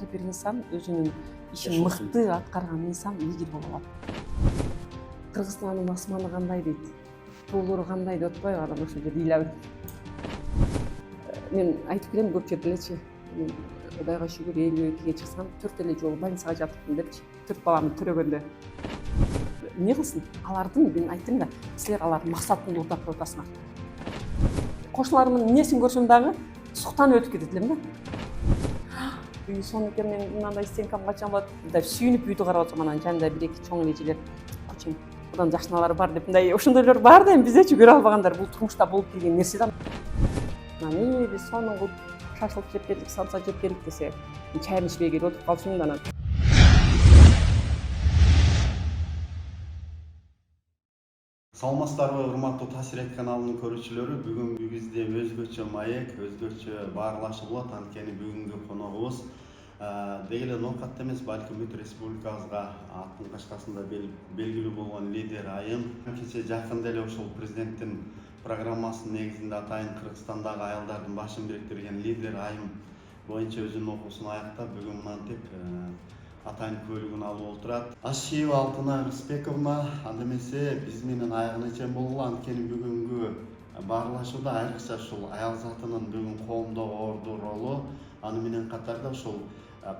ар бир инсан өзүнүн ишин мыкты аткарган инсан лидер боло алат. Кыргызстандын асманы кандай дейт, тоолору кандай деп атпайбы, адам ошол жерде ыйлап. Мен айтып келем көп жерде элечи. Кудайга шүгүр 52-ге чыксам 4 эле жолу больницага жатыптым депчи. 4 баламды төрөгөндө. Эмне кылсын? Алардын, мен айттым да, силер алардын максатын уурдап коюп атасыңар. Кошуналарымдын эмнесин көрсөм дагы суктанып өтүп кетет элем да. Үй сон экен, мен мындай стенкам качан болот деп сүйүнүп үйдү карап атсам, анан жанында 1-2 чоң элежелер кочуң мындан жакшыналары бар деп мындай ошондойлор бар да, эми биздечи көрө албагандар. Бул турмушта болуп келген нерсе да. Анан биз сонун кылып шашылып жеп келдик, самса жеп келдик десе, чайым ичпей келип отуруп калышым да анан. Саламатсыздарбы, урматтуу Таасирет каналынын көрүүчүлөрү. Бүгүнкү бизде өзгөчө маек, өзгөчө баарлашуу болот. Анткени бүгүнкү коногубуз деги эле ноокат эмес, балким бүт республикабызга аттын кашкасында белгилүү болгон лидер Айым. Кечээ жакында эле ошол президенттин программасынын негизинде атайын Кыргызстандагы аялдардын башын бириктирген лидер Айым боюнча өзүнүн окуусун аяктап, бүгүн мынтип атайын көлүгүн алып отурат. Ашиева Алтына Рысбековна, анда эмесе биз менен аягына чейин болгула. Анткени бүгүнкү баарлашууда айрыкча ушул аял затынын бүгүн коомдогу орду ролу, аны менен катарда ушул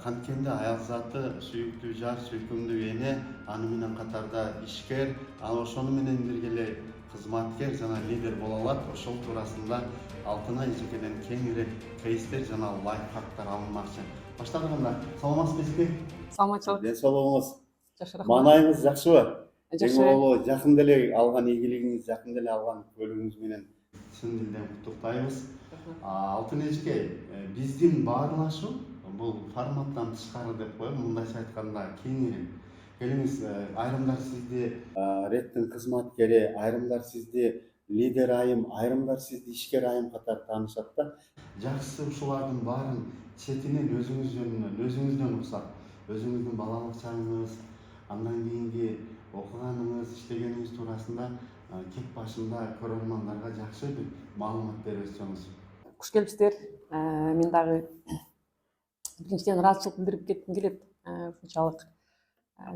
канткенде аял заты сүйүктүү жар, сүйкүмдүү эне, аны менен катарда ишкер, ошону менен бирге эле кызматкер жана лидер боло алат. Ошол туурасында Алтына эжекеден кеңири кейстер жана лайфхактар алынмакчы. Баштадык анда. Саламатсызбы? Саламатчылык. Ден соолугуңуз. Жакшы, рахмат. Маанайыңыз жакшыбы? Жакшы. Эң жакында эле алган ийгилигиңиз, жакында эле алган көлүгүңүз менен чын дилден куттуктайбыз. Алтын эжеке, биздин баарлашуу бул форматтан тышкары деп коем, мындайча айтканда кеңири. Келиңиз, айрымдар сизди реттин кызматкери, айрымдар сизди лидер Айым, айрымдар сизди ишкер Айым катары таанышат да. Жакшысы ушулардын баарын четинен өзүңүздөн уруксат, өзүңүздүн балалык чагыңыз, андан кийинки окуганыңыз, иштегениңиз туурасында кеп башында көрөрмандарга жакшы бир маалымат берип өтсөңүз. Куш келипсиздер. Мен дагы биринчиден ыраазычылык билдирип кетким келет. Ушунчалык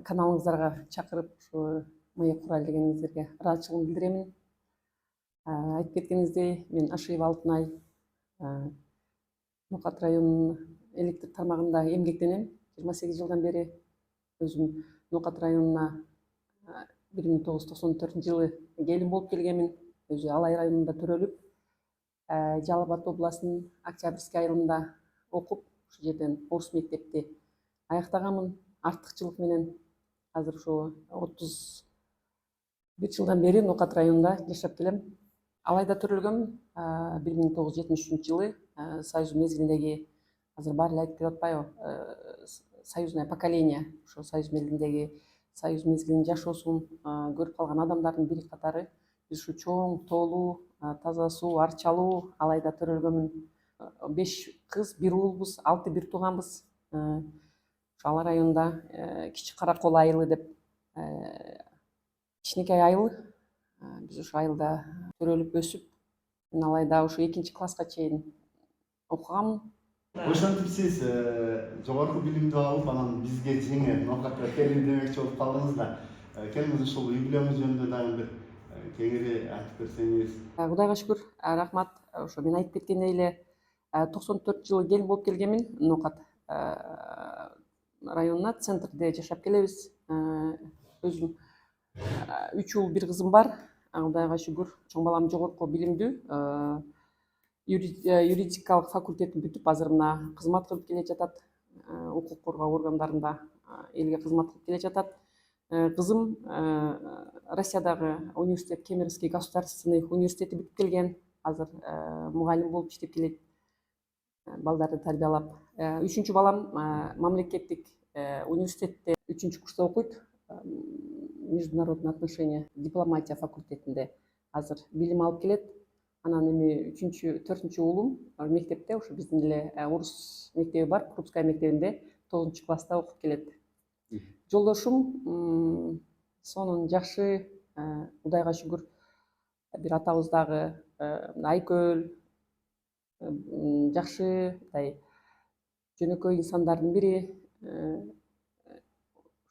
каналыңыздарга чакырып, ушу маек курайлы дегениңиздерге ыраазычылыгымды билдиремин. Айтып кеткениңиздей, мен Ашиева Алтынай, Ноокат районунун электр тармагында эмгектенем. 28 жылдан бери өзүм Ноокат районуна 1994-жылы келин болуп келгенмин. Өзү Алай районунда төрөлүп, Жалал Абад областынын Октябрьский айылында окуп, ошол жерден орус мектепти аяктаганмын. Артыкчылык менен азыр ошо 31 жылдан бери Ноокат районунда жашап келем. Алайда төрөлгөм 1973-жылы Союз мезгилиндеги, азыр баары эле айтып келип атпайбы, союзное поколение, ошо Союз мезгилиндеги Союз мезгилинин жашоосун көрүп калган адамдардын бири катары биз ушу чоң, тоолуу, таза суу, арчалуу Алайда төрөлгөмүн. 5 кыз, 1 уулбуз, 6 бир тууганбыз. Ошо Алай районунда Кичи Каракол айылы деп кичинекей айыл. Биз ошо айылда төрөлүп өсүп, мен Алайда ушу 2-класска чейин окуганмын. Ошентип сиз жогорку билимди алып, анан бизге жеңе Ноокатка келин демекчи болуп калдыңыз да. Келиңиз ушул үй бүлөңүз жөнүндө дагы бир кеңири айтып берсеңиз. Кудайга шүгүр, рахмат. Ошо мен айтып кеткендей эле 94-жылы келин болуп келгенмин. Ноокат районуна, центрде жашап келебиз. Өзүм 3 уул, 1 кызым бар. Кудайга шүгүр, чоң балам жогорку билимдүү. Юридикалык факультетин бүтүп, азыр мына кызмат кылып келе жатат. Укук коргоо органдарында элге кызмат кылып келе жатат. Кызым Россиядагы университет, Кемеровский государственный университети бүтүп келген. Азыр мугалим болуп иштеп келет, балдарды тарбиялап. 3-чү балам мамлекеттик университетте 3-курста окуйт. Международный отношения, дипломатия факультетинде азыр билим алып келет. Анан эми 3-чү, 4-чү уулум мектепте, ошо биздин эле орус мектеби бар, Крупская мектебинде 9-класста окуп келет. Жолдошум сонун жакшы, Кудайга шүгүр, бир атабыз дагы Айкөл, жакшы, мындай жөнөкөй инсандардын бири,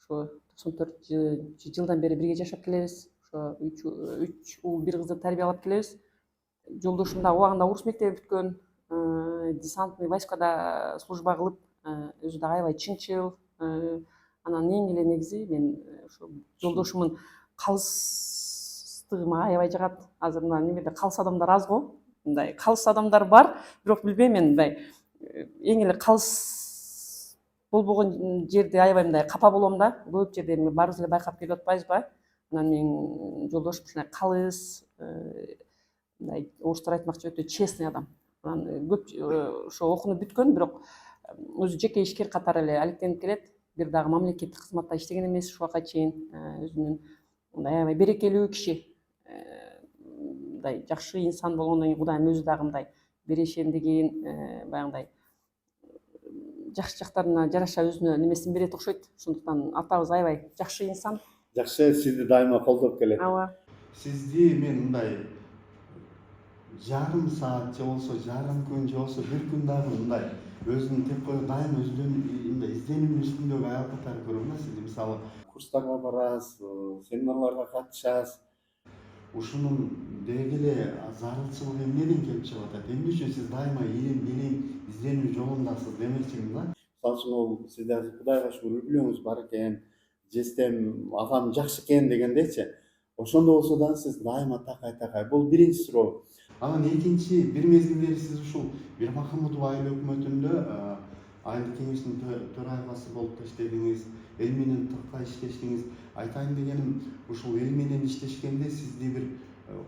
ошо 94 жылдан бери бирге жашап келебиз. Ошо 3 уул 1 кызды тарбиялап келебиз. Жолдошум да убагында орус мектеби бүткөн, десантный войскада служба кылып, өзү дагы аябай чынчыл. Анан эң эле негизи мен ошо жолдошумдун калыстыгы мага аябай жагат. Азыр мына немеде калыс адамдар аз го. Мындай калыс адамдар бар, бирок билбейм мен мындай эң эле калыс болбогон жерде аябай мындай капа болом да. Көп жерде баарыбыз эле байкап келип атпайбызбы? Анан менин жолдошум ушундай калыс, мындай орустар айтмакчы өтө честный адам. Анан көп ошо окууну бүткөн, бирок өзү жеке ишкер катары эле алектенип келет. Бир дагы мамлекеттик кызматта иштеген эмес ушуга чейин. Өзүнүн мындай аябай берекелүү киши, мындай жакшы инсан болгондон кийин Кудайым өзү дагы мындай берешендигин, баягындай жакшы жактарына жараша өзүнө немесин берет окшойт. Ошондуктан атабыз аябай жакшы инсан. Жакшы, сизди дайыма колдоп келет. Ооба. Сизди мен мындай жарым саат же болбосо жарым күн же болбосо бир күн дагы мындай өзүнүн теп коюп дайым мындай изденүүнүн үстүндөгү аял катары көрөм да сизди. Мисалы Курстарга барасыз, семинарларга катышасыз. ушунун деги эле зарылчылыгы эмнеден келип чыгып атат? Эмне үчүн сиз дайыма илим изденүү жолундасыз демекчимин да. Мисалы үчүн ол сизде Кудайга шүгүр үй-бүлөңүз бар экен, жездем агам жакшы экен дегендейчи. Ошондо болсо дагы сиз дайыма такай. Бул биринчи суроо. Анан экинчи бир мезгилдери сиз ушул Бирмахамудов айыл өкмөтүндө айылдык кеңештин төрайгасы болуп иштедиңиз, эл менен тыкка иштештиңиз. Айтайын дегеним, ушул эл менен иштешкенде сизди бир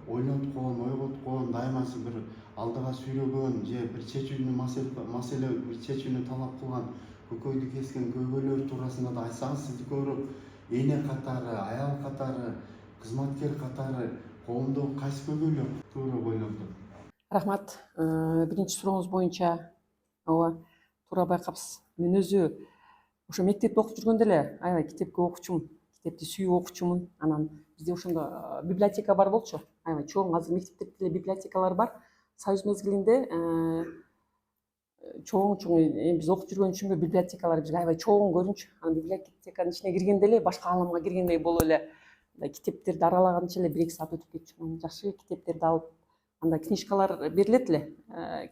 ойлоткон, ойготкон, дайыма сиз бир алдыга сүйрөгөн же бир чечүүнү маселе бир чечүүнү талап кылган көкөйдү кескен көйгөйлөр туурасында да айтсаңыз, сизди көбүрөөк эне катары, аял катары, кызматкер катары коомдогу кайсы көйгөйлөр туура ойлонду? Рахмат. Биринчи сурооңуз боюнча, ооба, туура байкапсыз. Мен өзү ошо мектепте окуп жүргөндө эле аябай китепти окучумун, китепти сүйүп окучумун. Анан бизде ошондо библиотека бар болчу, аябай чоң. Азыр мектептерде деле библиотекалар бар. Союз мезгилинде чоң биз окуп жүргөн үчүнбү библиотекалар бизге аябай чоң көрүнчү. Анан библиотеканын ичине киргенде эле башка ааламга киргендей болуп эле китептерди аралаганча эле 1-2 саат өтүп кетчү. Анан жакшы китептерди алып, анда книжкалар берилет эле.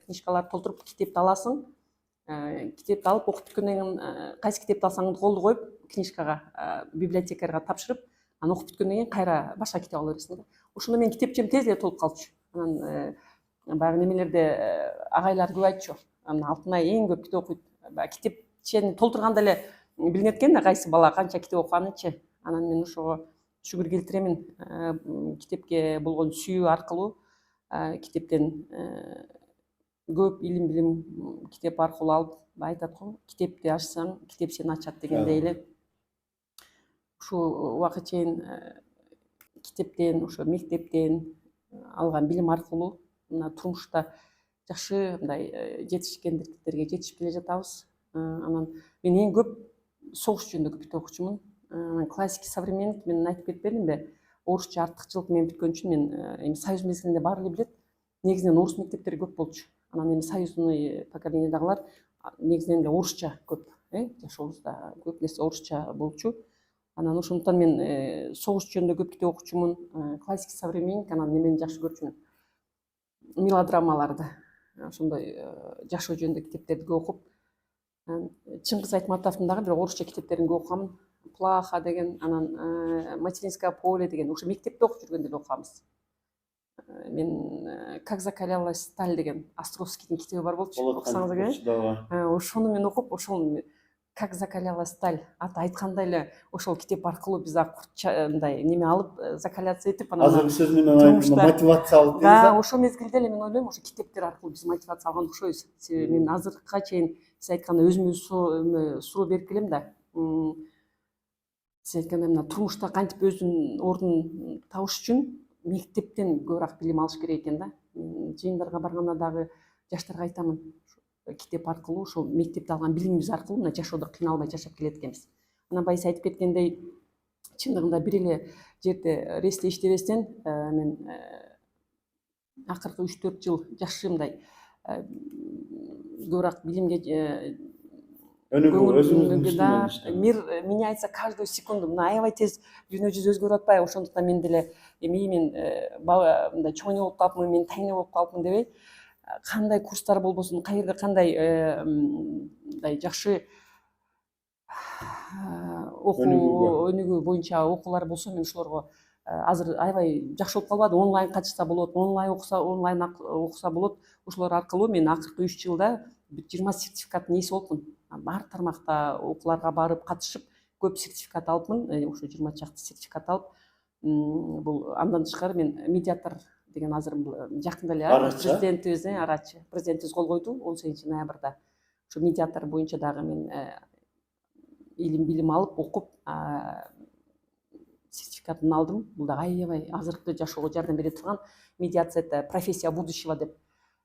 Книжкалар толтуруп китепти аласың. Китепти алып окуп бүткөндөн кийин кайсы китепти алсаң колду коюп книжкага, библиотекарга тапшырып, анан окуп бүткөндөн кийин кайра башка китеп ала бересиң да. Ошондо менин китепчем тез эле толуп калчу. Анан баягы немелерде агайлар көп айтчу. Анан Алтынай эң көп китеп окуйт. Китепчени толтурганда эле билинет экен да кайсы бала канча китеп окуганычы. Анан мен ошого шүгүр келтиремин. Китепке болгон сүйүү аркылуу китептен көп илим билим китеп аркылуу алып, айтат го, китепти ачсаң, китеп сени ачат дегендей эле. Ушул убакка чейин китептен, ошо мектептен алган билим аркылуу мына турмушта жакшы мындай жетишкендиктерге жетишип келе жатабыз. Анан мен эң көп согуш жөнүндө китеп окучумун. Классика, современник мен айтып кетпедимби? Орусча артыкчылык менен бүткөн үчүн мен Союз мезгилинде баары эле билет. Негизинен орус мектептери көп болчу. Анан союзный поколениедагылар негизинен эле орусча көп, жашообузда көп нерсе орусча болчу. Анан ошондуктан мен согуш жөнүндө көп китеп окучумун. Классика, современник, анан немени жакшы көрчүмүн? Мелодрамаларды. Ошондой жашоо жөнүндө китептерди көп окуп, Чыңгыз Айтматовдун дагы бир орусча китептерин көп окугам. Плаха деген, анан Материнское поле деген, ошо мектепте окуп жүргөндө эле окуганбыз. Мен Как закалялась сталь деген Островскийдин китеби бар болчу. Окусаңыз керек. Ошону мен окуп, ошол Как закалялась сталь аты айткандай эле ошол китеп аркылуу биз мындай неме алып, закаляться этип, анан азыркы сөз менен айтканда мотивация алып да, ошол мезгилде эле мен ойлойм, ошо китептер аркылуу биз мотивация алган окшойбуз. Себеби мен азыркыга чейин сиз айткандай өзүмө суроо берип келем да. Сиз айткандай мына турмушта кантип өзүнүн ордун табыш үчүн мектептен көбүрөөк билим алыш керек экен да. Жыйындарга барганда дагы жаштарга айтамын, китеп аркылуу, ошол мектепте алган билимибиз аркылуу мына жашоодо кыйналбай жашап келет экенбиз. Анан байсы айтып кеткендей, чындыгында бир эле жерде ресте иштебестен мен акыркы 3-4 жыл жакшы мындай көбүрөөк билимге Өнүгүү өзүңүздүн көңүлүмдөгү да үстүнөн иштеңиз. мир меняется каждую секунду. Мына аябай тез дүйнө жүзү өзгөрүп атпайбы? Ошондуктан мен деле эми мен мындай чоңе болуп калыпмын, мен тайне болуп калыпмын дебей, кандай курстар болбосун, каерде кандай мындай жакшы өнүгүү боюнча окуулар болсо, мен ошолорго азыр аябай жакшы болуп калбады. Онлайн катышса болот, онлайн окуса болот. Ошолор аркылуу мен акыркы 3 жылда 20 сертификаттын ээси болупмун. Бар тармакта окууларга барып катышып, көп сертификат алыпмын. Ошо 20 чакты сертификат алып, бул андан тышкары мен медиатор деген азыр жакында эле президентибиз кол койду 18 ноябрда. Ошо медиатор боюнча дагы мен илим билим алып, окуп, сертификатын алдым. Бул да аябай азыркы жашоого жардам бере турган медиация — это профессия будущего деп.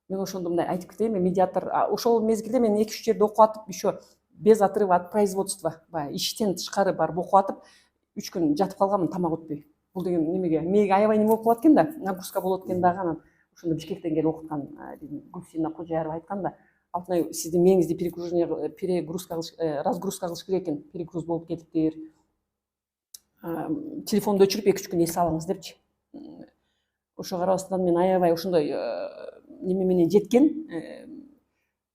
Мен ошондо мындай айтып кетейин, медиатор ошол мезгилде мен 2-3 жерде окуп атып, еще без отрыва от производства, баягы иштен тышкары барып окуп атып, 3 күн жатып калганмын тамак өтпөй. Бул деген мээге аябай неме болуп калат экен да, нагрузка болот экен дагы. Анан ошондо Бишкектен келип окуткан Гүлсина Кожоярова айткан да, Алтынай, сиздин мээңизди разгрузка кылыш керек экен, перегруз болуп кетиптир. Телефонду өчүрүп 2-3 күн эс алыңыз депчи. Ошо карабастан мен аябай ошондой неме менен жеткен,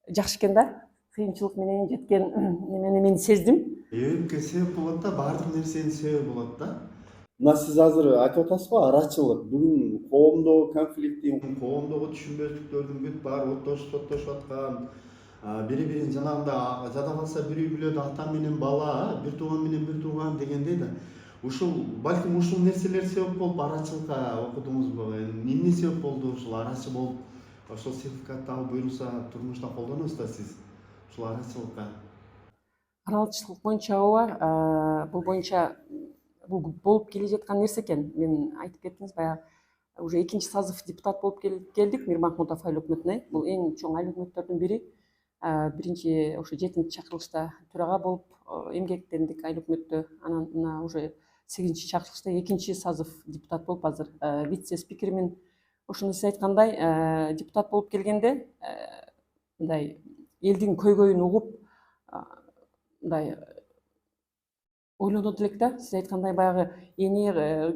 жакшы экен да, кыйынчылык менен жеткен немени мен сездим. Эбимкке себеп болот да, баардык нерсенин себеби болот да. Мына сиз азыр айтып атасызбы, арачылык бүгүн коомдогу конфликттин, Коомдогу түшүнбөстүктөрдүн бүт баары оттошуп аткан, бири-бирин жанагындай жада калса бири үй-бүлөдө ата менен бала, бир тууган менен бир тууган дегендей да. Ушул балким ушул нерселер себеп болуп арачылыкка окудуңузбу? Эмне себеп болду ушул арачы болуп, ошол сертификатты алып буюрса турмушта колдоносуз да сиз ушул арачылыкка? Аралчылык боюнча ооба, бул боюнча бул болуп келе жаткан нерсе экен. Мен айтып кеттиңиз баягы, уже 2-чи созыв депутат болуп келдик Мирмахмутов айыл өкмөтүнө. Бул эң чоң айыл өкмөттөрдүн бири. Биринчи ошо 7-чи чакырылышта төрага болуп эмгектендик айыл өкмөттө. Анан мына уже 8-чи чакырылышта 2-чи созыв депутат болуп азыр вице спикермин. Ошондо сиз айткандай, депутат болуп келгенде мындай элдин көйгөйүн угуп, мындай ойлонот элек да. Сиз айткандай баягы эне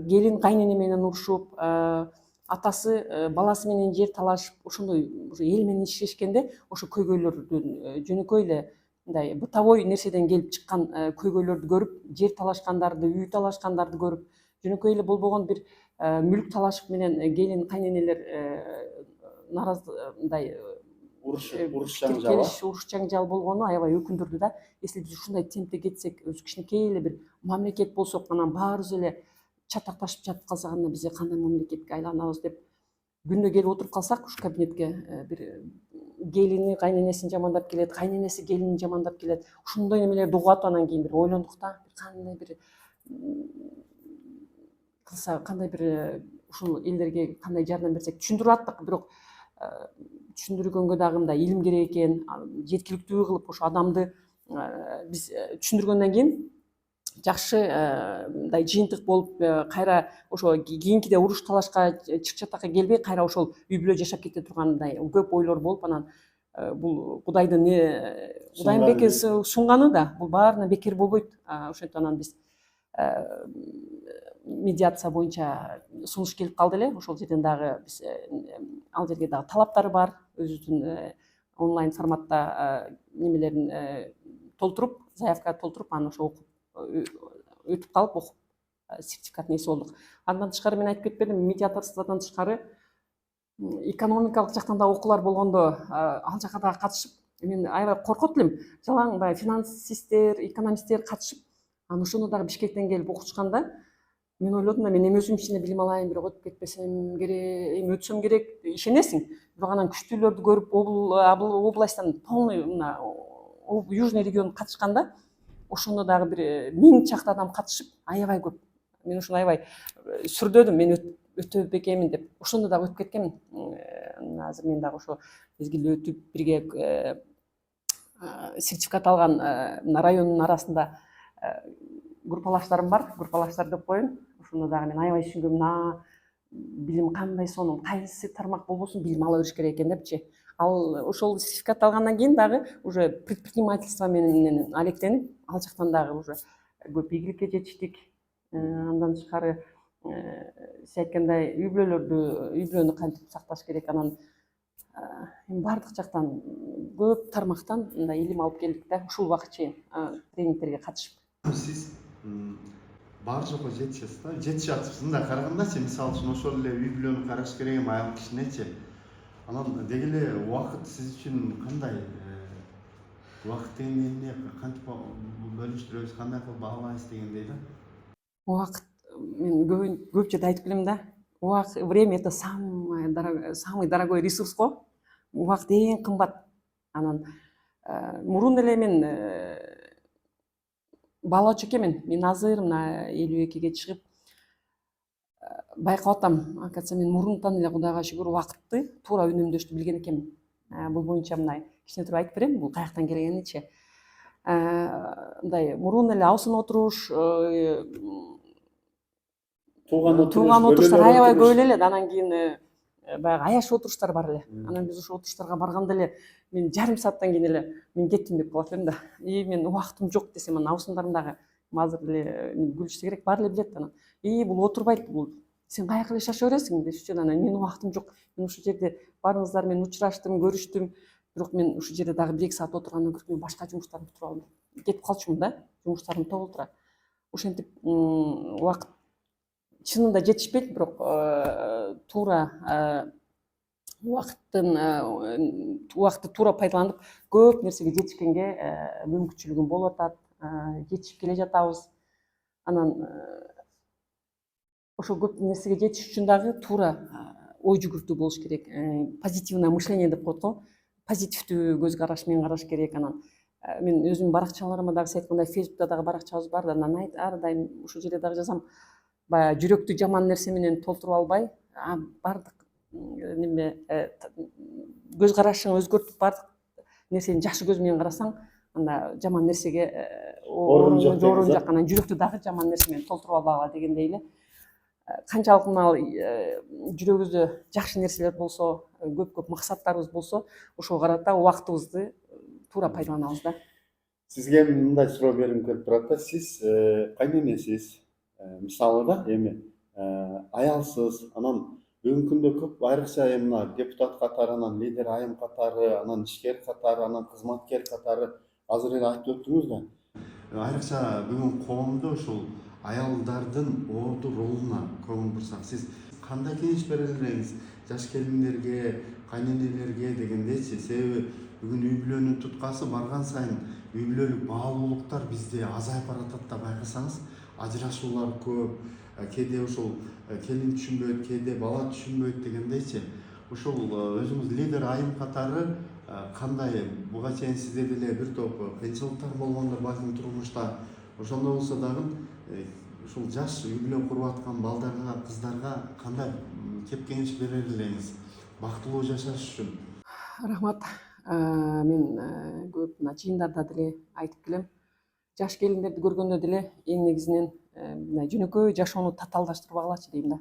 келин кайнене менен урушуп, атасы баласы менен жер талашып, ошондой уже эл менен иштешкенде ошо көйгөйлөрдүн жөнөкөй эле мындай бытовой нерседен келип чыккан көйгөйлөрдү көрүп, жер талашкандарды, үй талашкандарды көрүп, жөнөкөй эле болбогон бир мүлк талашып менен келин кайненелер мындай уруш жаңжал, уруш жаңжал болгону аябай өкүндүрдү да. Если биз ушундай темпте кетсек, өзү кичинекей эле бир мамлекет болсок, анан баарыбыз эле чатакташып жатып калсак, анда биз кандай мамлекетке айланабыз деп күндө келип отуруп калсак ушу кабинетке, бир келини кайненесин жамандап келет, кайненеси келинин жамандап келет. Ушундай немелерди угуп атып анан кийин бир ойлондук да, кандай бир кылса, кандай бир ушул элдерге кандай жардам берсек түшүндүрүп аттык, бирок түшүндүргөнгө дагы мындай илим керек экен. Жеткиликтүү кылып ошо адамды биз түшүндүргөндөн кийин жакшы мындай жыйынтык болуп, кайра ошо кийинкиде уруш талашка, чыр-чатакка келбей, кайра ошол үй бүлө жашап кете тургандай көп ойлор болуп, анан бул Кудайдын бекер сунганы да, бул баарына бекер болбойт. Ошентип анан биз медиация боюнча сунуш келип калды эле. Ошол жерден дагы биз ал жерге дагы талаптары бар, өзүбүздүн онлайн форматта немелерин толтуруп, заявка толтуруп, анан ошо окуп өтүп калып, окуп сертификаттын ээси болдук. Андан тышкары мен айтып кетпедимби, медиаторстводон тышкары экономикалык жактан да окуулар болгондо ал жака дагы катышып, мен аябай коркот элем. Жалаң баягы финансисттер, экономисттер катышып, анан ошондо дагы Бишкектен келип окутушканда мен ойлодум да, мен эми өзүм ичинде билим алайын, бирок өтүп кетпесем керек, эми өтсөм керек, ишенесиң. Бирок анан күчтүүлөрдү көрүп, областтан полный мына южный регион катышканда, ошондо дагы бир 1000 чакты адам катышып, аябай көп. Мен ошону аябай сүрдөдүм, мен өтө бекемин деп. Ошондо дагы өтүп кеткенмин. Азыр мен дагы ошо мезгилде өтүп, бирге сертификат алган мына райондун арасында группалаштарым бар, группалаштар деп коеюн. Ошондо дагы мен аябай түшүнгөм, билим кандай сонун, кайсы тармак болбосун билим ала бериш керек экен депчи. ал ошол сертификат алгандан кийин дагы уже предпринимательство менен алектенип ал жактан дагы уже көп ийгиликке жетиштик. Андан тышкары сиз айткандай үй бүлөнү кантип сакташ керек, анан баардык жактан көп тармактан мындай илим алып келдик да ушул убакытка чейин тренингтерге катышып. Сиз бар жокко жетишесиз да, жетише атышсыз. Мындай карагандачы, мисалы үчүн ошол эле үй бүлөнү караш керек эми аял кишинечи. Анан деги эле убакыт сиз үчүн кандай? Убакытты эмне кантип бөлүштүрөбүз, кандай кылып баалайбыз дегендей да. Убакыт, мен көп жерде айтып келем да. Время это самый дорогой ресурс го. Убакыт эң кымбат. Анан мурун эле мен баалоочу экенмин. Мен азыр мына 52-ге чыгып байкап атам. Оказывается, мен мурунтан эле Кудайга шүгүр убакытты туура үнөмдөштү билген экенмин. Бул боюнча мындай кичине туруп айтып берем, бул каяктан келгенинчи. Мындай мурун эле абысына отуруш, тууган отуруштар аябай көп эле. Анан кийин баягы аяшып отуруштар бар эле. Анан биз ошол отуруштарга барганда эле мен жарым сааттан кийин эле мен кеттим деп калат элем да. Мен убактым жок десем, анан абысындарым дагы азыр эле күлүшсө керек, баары эле билет анан. Бул отурбайт, бул сен каяка эле шаша бересиң дешчү. Анан мен убактым жок. Мен ушул жерде баарыңыздар менен учураштым, көрүштүм. Бирок мен ушул жерде дагы 1-2 саат отургандан көрүп мен башка жумуштарымды бүтүрүп алдым. Кетип калчумун да. Жумуштарым тобултура. Ошентип убакыт чынында жетишпейт, бирок туура убакытты туура пайдаланып көп нерсеге жетишкенге мүмкүнчүлүгүм болуп атат. Жетишип келе жатабыз. Анан ошол көп нерсеге жетиш үчүн дагы туура ой жүгүртүү болуш керек. Позитивное мышление деп коет го. Позитивдүү көз караш менен караш керек. Анан мен өзүмдүн баракчаларыма дагы сиз айткандай Facebook'та дагы баракчабыз бар да. Анан ар дайым ушул жерде дагы жазам. Баягы жүрөктү жаман нерсе менен толтуруп албай, баардык неме көз карашыңы өзгөртүп баардык нерсени жакшы көз менен карасаң, анда жаман нерсеге орун жок. Анан жүрөктү дагы жаман нерсе менен толтуруп албагыла дегендей эле. Канчалык мына жүрөгүбүздө жакшы нерселер болсо, көп максаттарыбыз болсо, ошого карата убактыбызды туура пайдаланабыз да. Сизге мындай суроо бергим келип турат да. Сиз кайненесиз, мисалы да, эми аялсыз, анан бүгүнкү күндө көп айрыкча мына депутат катары, анан лидер айым катары, анан ишкер катары, анан кызматкер катары азыр эле айтып өттүңүз да. Айрыкча бүгүн коомдо ушул аялдардын орду ролуна көңүл бурсак, сиз кандай кеңеш бере элеңиз жаш келиндерге, кайненелерге дегендейчи? Себеби бүгүн үй бүлөнүн туткасы барган сайын үй бүлөлүк баалуулуктар бизде азайып баратат да, байкасаңыз. Ажырашуулар көп, кээде ушул келин түшүнбөйт, кээде бала түшүнбөйт дегендейчи. Ушул өзүңүз лидер айым катары кандай, буга чейин сизде деле бир топ кыйынчылыктар болгондор балким турмушта. Ошондой болсо дагы ушул жаш үй бүлө куруп аткан балдарга, кыздарга кандай кеп кеңеш бере элеңиз бактылуу жашаш үчүн? Рахмат. Мен көп мына жыйындарда деле айтып келем. Жаш келиндерди көргөндө деле эң негизинен мына жөнөкөй жашоону татаалдаштырбагылачы дейм да.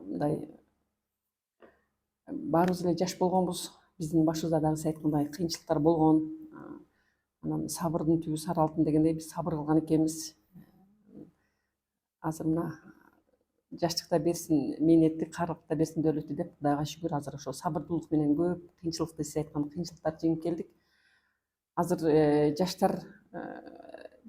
Мындай баарыбыз эле жаш болгонбуз. Биздин башыбызда дагы сиз айткандай кыйынчылыктар болгон. Анан сабырдын түбү сары алтын дегендей биз сабыр кылган экенбиз. Азыр мына жаштыкта берсин мээнетти, карылыкта берсин дөөлөттү деп Кудайга шүгүр, азыр ошо сабырдуулук менен көп кыйынчылыкты сиз айткан кыйынчылыктарды жеңип келдик. Азыр жаштар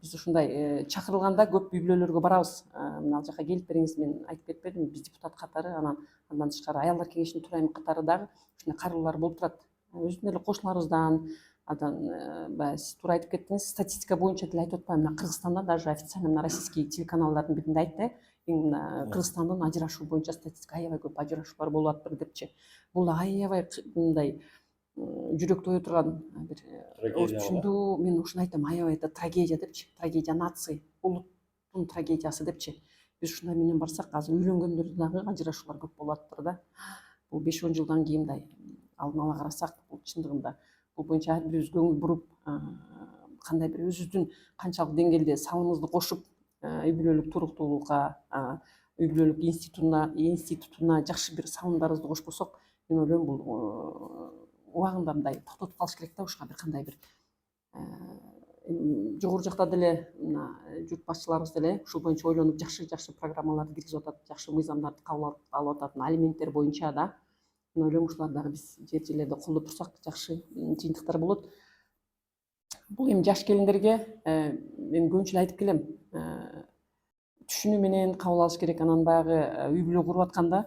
биз ушундай чакырылганда көп үй бүлөлөргө барабыз. Мына ал жака келип бериңиз, мен айтып кетпедимби, биз депутат катары, андан тышкары аялдар кеңешинин төрайымы катары дагы ушундай кароолор болуп турат. Өзүбүздүн эле кошуналарыбыздан, баягы сиз туура айтып кеттиңиз, статистика боюнча деле айтып атпаймынбы, мына Кыргызстанда даже официально мына российский телеканалдардын биринде айтты, мына Кыргызстандын ажырашуу боюнча статистика аябай көп ажырашуулар болуп атыптыр депчи. Бул аябай мындай жүрөктү ое турган бир орчундуу, мен ушуну айтам, аябай да трагедия депчи, трагедия нации, улуттун трагедиясы депчи. Биз ушундай менен барсак, азыр үйлөнгөндөрдө дагы ажырашуулар көп болуп атыптыр да. Бул 5-10 жылдан кийин мындай алдын ала карасак, бул чындыгында бул боюнча ар бирибиз көңүл буруп, кандай бир өзүбүздүн канчалык деңгээлде салымыбызды кошуп, үй бүлөлүк туруктуулукка, үй бүлөлүк институтуна жакшы бир салымдарыбызды кошпосок, мен ойлойм бул убагында мындай токтотуп калыш керек да, ушуга бир кандай бир жогору жакта деле мына журт башчыларыбыз деле ушул боюнча ойлонуп жакшы программаларды киргизип атат, жакшы мыйзамдарды кабыл алып атат, алименттер боюнча да. Мен ойлойм ушулар дагы биз жер жерлерде колдоп турсак жакшы жыйынтыктар болот. Бул эми жаш келиндерге мен көбүнчө айтып келем, түшүнүү менен кабыл алыш керек. Анан баягы үй бүлө куруп атканда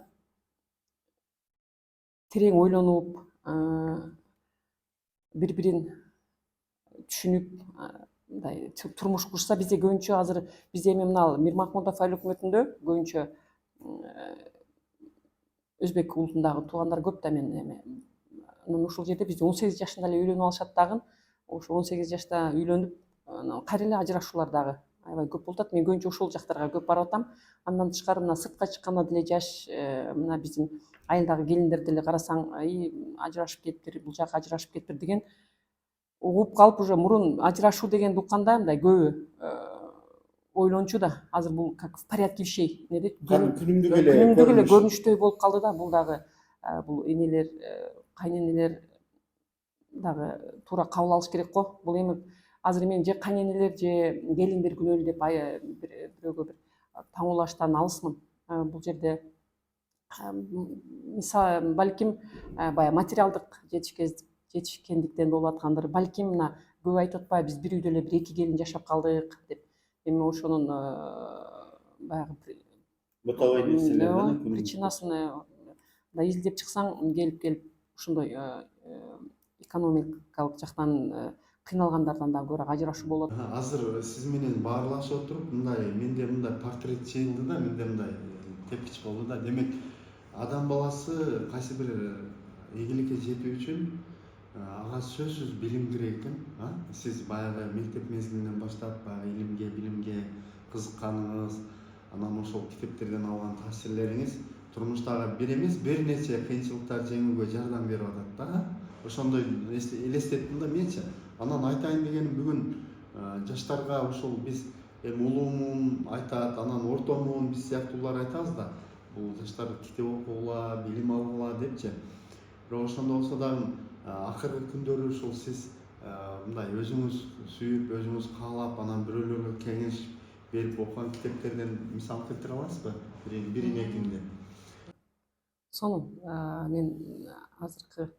терең ойлонуп, бири-бирин түшүнүп, мындай турмуш курса, бизде көбүнчө азыр бизде эми мына Мирмахмудов айыл өкмөтүндө көбүнчө өзбек улутундагы туугандар көп да. Мен эми анан ушул жерде бизде 18 жашында эле үйлөнүп алышат дагы. Ошо 18 жашта үйлөнүп, кайра эле ажырашуулар дагы аябай көп болуп атат. Мен көбүнчө ошол жактарга көп барып атам. Андан тышкары мына сыртка чыкканда деле жаш мына биздин айылдагы келиндерди деле карасаң, ажырашып кетиптир, бул жак ажырашып кетиптир деген угуп калып, уже мурун ажырашуу дегенди укканда мындай көбү ойлончу да. Азыр бул как в порядке вещей, эмне дейт? Күнүмдүк Күнүмдүк эле көрүнүштөй болуп калды да. Бул дагы бул энелер, кайненелер дагы туура кабыл алыш керек го. Бул эми азыр мен же кайненелер же келиндер күнөөлүү деп бирөөгө бир таңоолаштан алысмын. Бул жерде мисалы балким баягы материалдык жетишкендиктен болуп аткандыр. Балким мына көп айтып атпайбы, биз бир үйдө эле бир 2 келин жашап калдык деп. Эми ошонун баягы бытовой нерселер причинасын изилдеп чыксаң, келип ошондой экономикалык жактан кыйналгандардан дагы көбүрөөк ажырашуу болот. Азыр сиз менен баарлашып отуруп, менде мындай портрет чыгылды да, менде мындай тепкич болду да. Демек, адам баласы кайсы бир ийгиликке жетүү үчүн ага сөзсүз билим керек экен. Сиз баягы мектеп мезгилинен баштап баягы илимге, билимге кызыкканыңыз, анан ошол китептерден алган таасирлериңиз турмуштагы бир эмес, бир нече кыйынчылыктарды жеңүүгө жардам берип атат да. Ошондой элестеттим да менчи. Анан айтайын дегеним, бүгүн жаштарга ошол биз эми улуумун айтат, анан ортомун биз сыяктуулар айтабыз да. Бул жаштар китеп окугула, билим алгыла депчи. Бирок ошондо болсо дагы акыркы күндөрү ушул сиз мындай өзүңүз сүйүп, өзүңүз каалап, анан бирөөлөргө кеңеш берип окуган китептерден мисал келтире аласызбы? Бирин экинде. Сонун, мен азыркы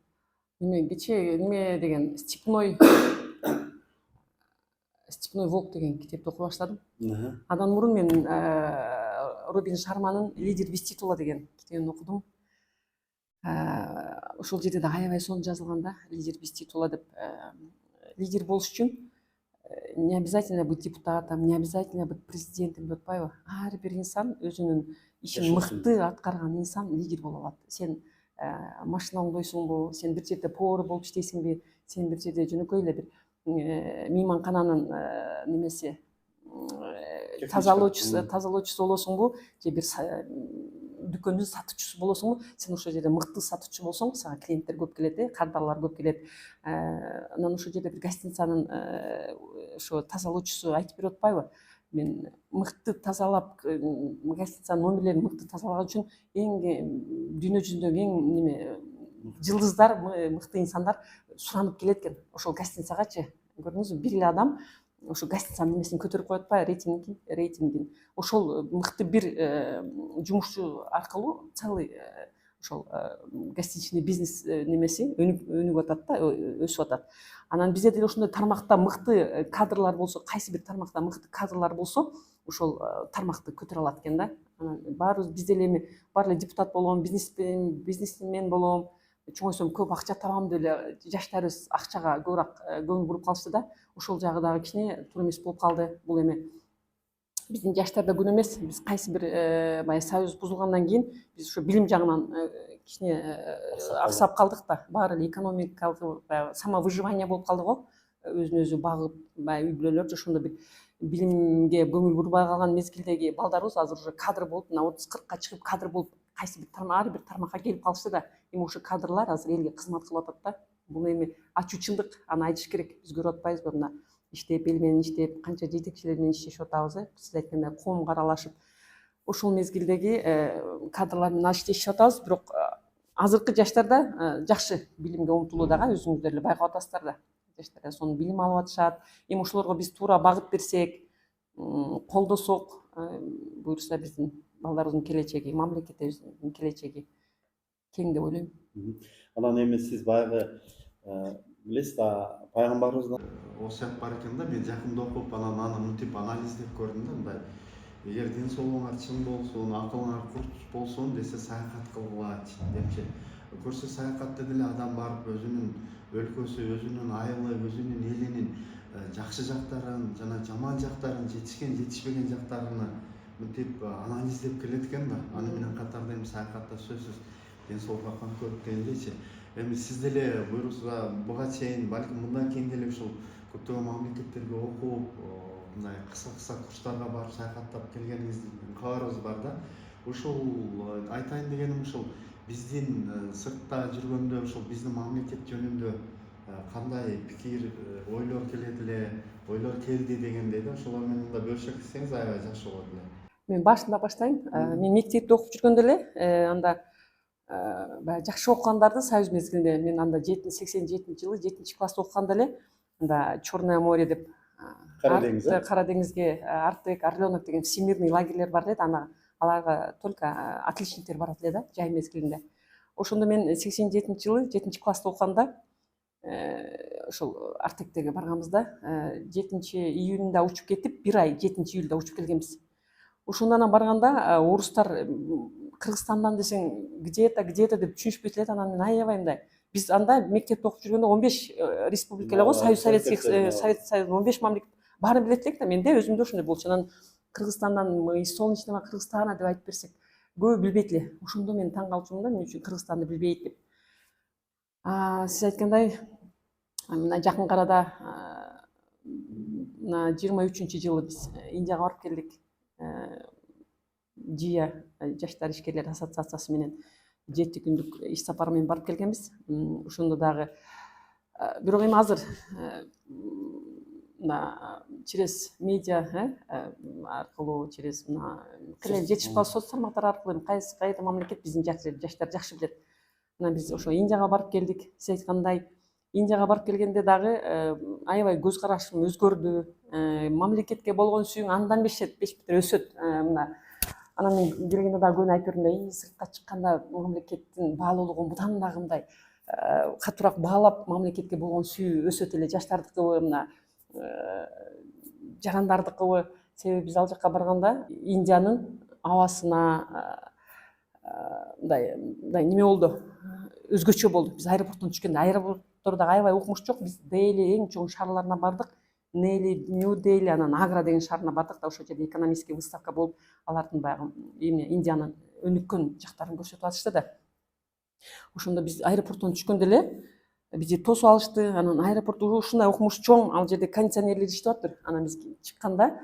кечээ деген Степной волк деген китепти окуй баштадым. Андан мурун мен Робин Шарманын Лидер без титула деген китебин окудум. Ошол жерде да аябай сонун жазылган да, лидер без титула деп. Лидер болуш үчүн не обязательно быть депутатом, не обязательно быть президентом деп атпайбы? Ар бир инсан өзүнүн ишин мыкты аткарган инсан лидер боло алат. Сен машина оңдойсуңбу, сен бир жерде повар болуп иштейсиңби, сен бир жерде жөнөкөй эле бир мейманкананын немеси тазалоочусу болосуңбу, же бир дүкөндүн сатуучусу болосуңбу, сен ошол жерде мыкты сатуучу болсоң, сага клиенттер көп келет, кардарлар көп келет. Анан ошол жерде бир гостиницанын ошо тазалоочусу айтып берип атпайбы? Мен мыкты тазалап, гостиницанын номерлерин мыкты тазалаган үчүн дүйнө жүзүндөгү эң жылдыздар, мыкты инсандар суранып келет экен ошол гостиницагачы. Көрдүңүзбү? Бир эле адам ошо гостиницанын немесин көтөрүп коюп атпайбы, рейтингин. Ошол мыкты бир жумушчу аркылуу целый ошол гостиничный бизнес немеси өнүгүп атат да, өсүп атат. Анан бизде деле ошондой тармакта мыкты кадрлар болсо, кайсы бир тармакта мыкты кадрлар болсо, ошол тармакты көтөрө алат экен да. Анан баарыбыз бизде эле эми баары эле депутат болом, бизнесмен болом, чоңойсом көп акча табам деп эле жаштарыбыз акчага көбүрөөк көңүл буруп калышты да. Ошол жагы дагы кичине туура эмес болуп калды. Бул эми биздин жаштарда күнөө эмес. Биз кайсы бир баягы союз бузулгандан кийин биз ошо билим жагынан кичине аксап калдык да. Баары эле экономикалык баягы самовыживание болуп калды го. Өзүн өзү багып, баягы үй бүлөлөр ошондо бир билимге көңүл бурбай калган мезгилдеги балдарыбыз азыр уже кадр болуп, мына 30-40ка чыгып кадр болуп, кайсы бир ар бир тармакка келип калышты да. Эми ошо кадрлар азыр элге кызмат кылып атат да. Бул эми ачуу чындык, аны айтыш керек. Биз көрүп атпайбызбы, мына иштеп, эл менен иштеп, канча жетекчилер менен иштешип атабыз. Сиз айткандай коомго аралашып, ошол мезгилдеги кадрлар менен иштешип атабыз, бирок азыркы жаштар да жакшы билимге умтулууда, өзүңүздөр эле байкап атасыздар да. Жаштар сону билим алып атышат. Эми ошолорго биз туура багыт берсек, колдосок, буюрса биздин балдарыбыздын келечеги, мамлекетибиздин келечеги кең деп ойлойм. Анан эми сиз баягы билесиз да, пайгамбарыбыздан Осуят бар экен да, мен жакында окуп анан аны мынтип анализдеп көрдүм да, мындай эгер ден соолугуңар чың болсун, акылыңар курч болсун десе саякат кылгылачы депчи. Көрсө саякатта деле адам барып өзүнүн өлкөсү, өзүнүн айылы, өзүнүн элинин жакшы жактарын жана жаман жактарын, жетишкен жетишпеген жактарын мынтип анализдеп келет экен да. Аны менен катарда эми саякатта сөзсүз ден соолукка кам көрүп дегендейчи. Эми сиз деле буйрукса буга чейин, балким мындан кийин деле ушул көптөгөн мамлекеттерге окуп, мындай кыса курстарга барып саякаттап келгениңиздин кабарыбыз бар да. Ушул айтайын дегеним ушул биздин сыртта жүргөндө ушул биздин мамлекет жөнүндө кандай пикир, ойлор келет эле, ойлор келди дегендей да. Ошолор менен да бөлүшө кетсеңиз аябай жакшы болот эле. Мен башында баштайын. Мен мектепте окуп жүргөндө эле анда баягы жакшы окугандарды Союз мезгилинде, мен анда 87-жылы 7-класста окуганда эле анда Черное море деп Кара деңизге Артек, Орленок деген всемирный лагерьлер бар эле, аларга только отличниктер барат эле да, жай мезгилинде. Ошондо мен 87-жылы 7-класста окуганда ошол Артектеге барганбыз да. 7-июнда учуп кетип, 1 ай 7-июлда учуп келгенбиз. Ошондон барганда орустар Кыргызстандан десең где-то деп түшүнүшпөйт эле. Анан мен аябай мындай. Биз анда мектепте окуп жүргөндө 15 республика эле го, Совет Союз 15 мамлекет баарын билет элек да. Менде өзүмдө ошондой болчу. Анан Кыргызстандан из солнечного Кыргызстана деп айтып берсек, көбү билбейт эле. Ошондо мен таң калчумун да, эмне үчүн Кыргызстанды билбейт деп. Сиз айткандай, мына жакын арада мына 23-жылы биз Индияга барып келдик. ЖИА жаштар ишкерлер ассоциациясы менен 7 күндүк иш сапары менен барып келгенбиз. Ошондо дагы бирок эми азыр через медиа аркылуу, через жетишип калган соц тармактар аркылуу кайсы мамлекет биздин жаштар жакшы билет. Мына биз ошо Индияга барып келдик. Сиз айткандай, Индияга барып келгенде дагы аябай көз карашым өзгөрдү. Мамлекетке болгон сүйүүң андан бетер өсөт. Анан мен келгенде дагы көбүнө айтып бердим да, сыртка чыкканда мамлекеттин баалуулугун мындан дагы мындай катуураак баалап, мамлекетке болгон сүйүү өсөт эле. Жаштардыкыбы, мына жарандардыкыбы. Себеби биз ал жака барганда Индиянын абасына мындай неме болду, өзгөчө болду. Биз аэропорттон түшкөндө, аэропорттордо аябай укмуш жок. Биз Дели эң чоң шаарларына бардык. Нью Дели, анан Агра деген шаарына бардык да, ошол жерде экономический выставка болуп, алардын баягы Индиянын өнүккөн жактарын көрсөтүп атышты да. Ошондо биз аэропорттон түшкөндө эле бизди тосуп алышты. Анан аэропорт ушундай укмуш чоң, ал жерде кондиционерлер иштеп атыптыр. Анан биз чыкканда,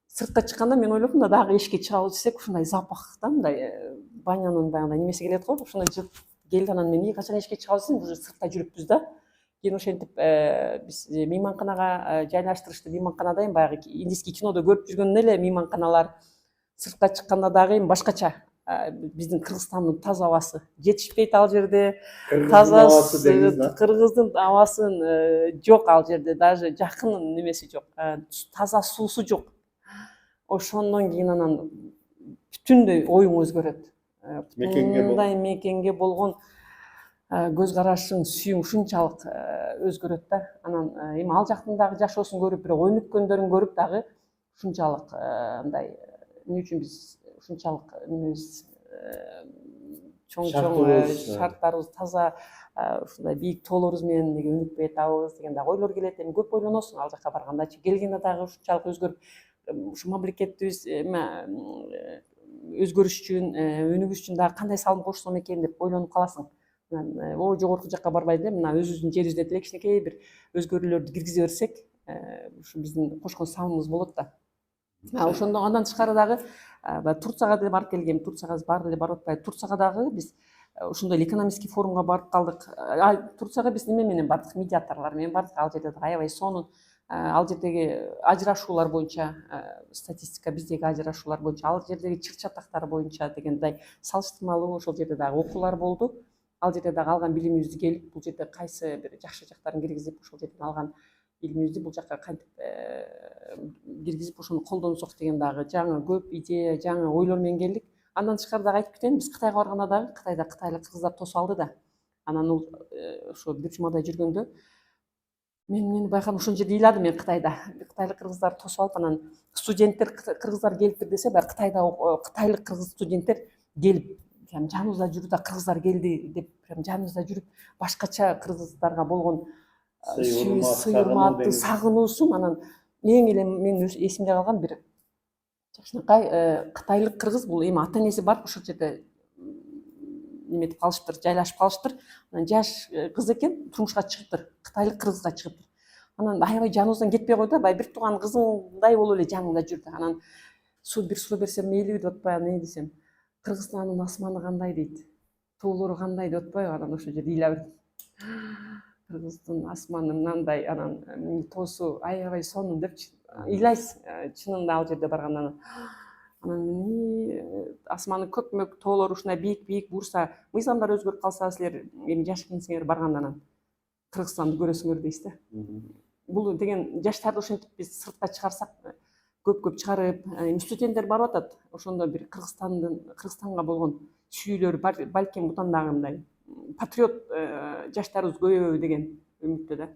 сыртка чыкканда мен ойлодум да, дагы эшикке чыгабыз десек, ушундай запах да, мындай банянын баягындай немеси келет го, ошондой келди. Анан мен качан эшикке чыгабыз десем, уже сыртта жүрүппүз да. Кийин ошентип биз мейманканага жайлаштырышты. Мейманканада эми баягы индийский кинодо көрүп жүргөн эле мейманканалар. Сыртка чыкканда дагы эми башкача. Биздин Кыргызстандын таза абасы жетишпейт ал жерде. Кыргыздын абасын жок ал жерде, даже жакын немеси жок. Таза суусу жок. Ошондон кийин анан бүтүндөй оюң өзгөрөт. Мындай мекенге болгон көз карашың, сүйүүң ушунчалык өзгөрөт да. Анан эми ал жактын дагы жашоосун көрүп, бирок өнүккөндөрүн көрүп дагы ушунчалык мындай эмне үчүн биз ушунчалык немебиз чоң шарттарыбыз таза, ушундай бийик тоолорубуз менен неге өнүкпөй атабыз деген дагы ойлор келет. Эми көп ойлоносуң ал жака баргандачы. Келгенде дагы ушунчалык өзгөрүп, ушу мамлекетибиз өзгөрүш үчүн, өнүгүш үчүн дагы кандай салым кошсом экен деп ойлонуп каласың. Жогорку жакка барбай эле мына өзүбүздүн жерибизде деле кичинекей бир өзгөрүүлөрдү киргизе берсек, ушу биздин кошкон салымыбыз болот да. Ошондо андан тышкары дагы Турцияга деле барып келгем. Турцияга биз баары эле барып атпайбы. Турцияга дагы биз ошондой экономический форумга барып калдык. Турцияга биз неме менен бардык, медиаторлор менен бардык. Ал жерде дагы аябай сонун ал жердеги ажырашуулар боюнча статистика, биздеги ажырашуулар боюнча, ал жердеги чыр чатактар боюнча дегендей салыштырмалуу ошол жерде дагы окуулар болду. Ал жерде дагы алган билимибизди келип, бул жерде кайсы бир жакшы жактарын киргизип, ошол жерден алган илимибизди бул жака кантип киргизип ошону колдонсок деген дагы жаңы көп идея, жаңы ойлор менен келдик. Андан тышкары дагы айтып кетейин, биз Кытайга барганда дагы Кытайда кытайлык кыргыздар тосуп алды да. Анан ошо бир жумадай жүргөндө мен эмнени байкадым, ошол жерде ыйладым мен Кытайда. Кытайлык кыргыздар тосуп алып, анан студенттер кыргыздар келиптир десе, баягы Кытайда кытайлык кыргыз студенттер келип, прям жаныбызда жүрүп да кыргыздар келди деп, прям жаныбызда жүрүп башкача кыргыздарга болгон сый урматы, сагынуусум. Анан эң эле менин эсимде калган бир жакшынакай кытайлык кыргыз, бул эми ата энеси барып ошол жерде неметип калышыптыр, жайлашып калышыптыр. Анан жаш кыз экен, турмушка чыгыптыр, кытайлык кыргызга чыгыптыр. Анан аябай жаныбыздан кетпей койду, баягы бир тууган кызыңдай болуп эле жаныңда жүрдү. Анан бир суроо берсем мейлиби деп атпайбы, эмне десем, Кыргызстандын асманы кандай дейт, тоолору кандай деп атпайбы. Анан ошол жерде ыйлап бердим. Кыргыздын асманы мынандай, анан тоосу аябай сонун депчи ыйлайсың чынында ал жерде барганда. Анан асманы көкмөк, тоолору ушундай бийик буурса, мыйзамдар өзгөрүп калса, силер эми жаш экенсиңер барганда анан Кыргызстанды көрөсүңөр дейсиз да. Бул деген жаштарды ошентип биз сыртка чыгарсак, көп чыгарып, студенттер барып атат, ошондо бир Кыргызстанга болгон сүйүүлөрү балким мындан дагы мындай патриот жаштарыбыз көбөйбөбү деген үмүттө да.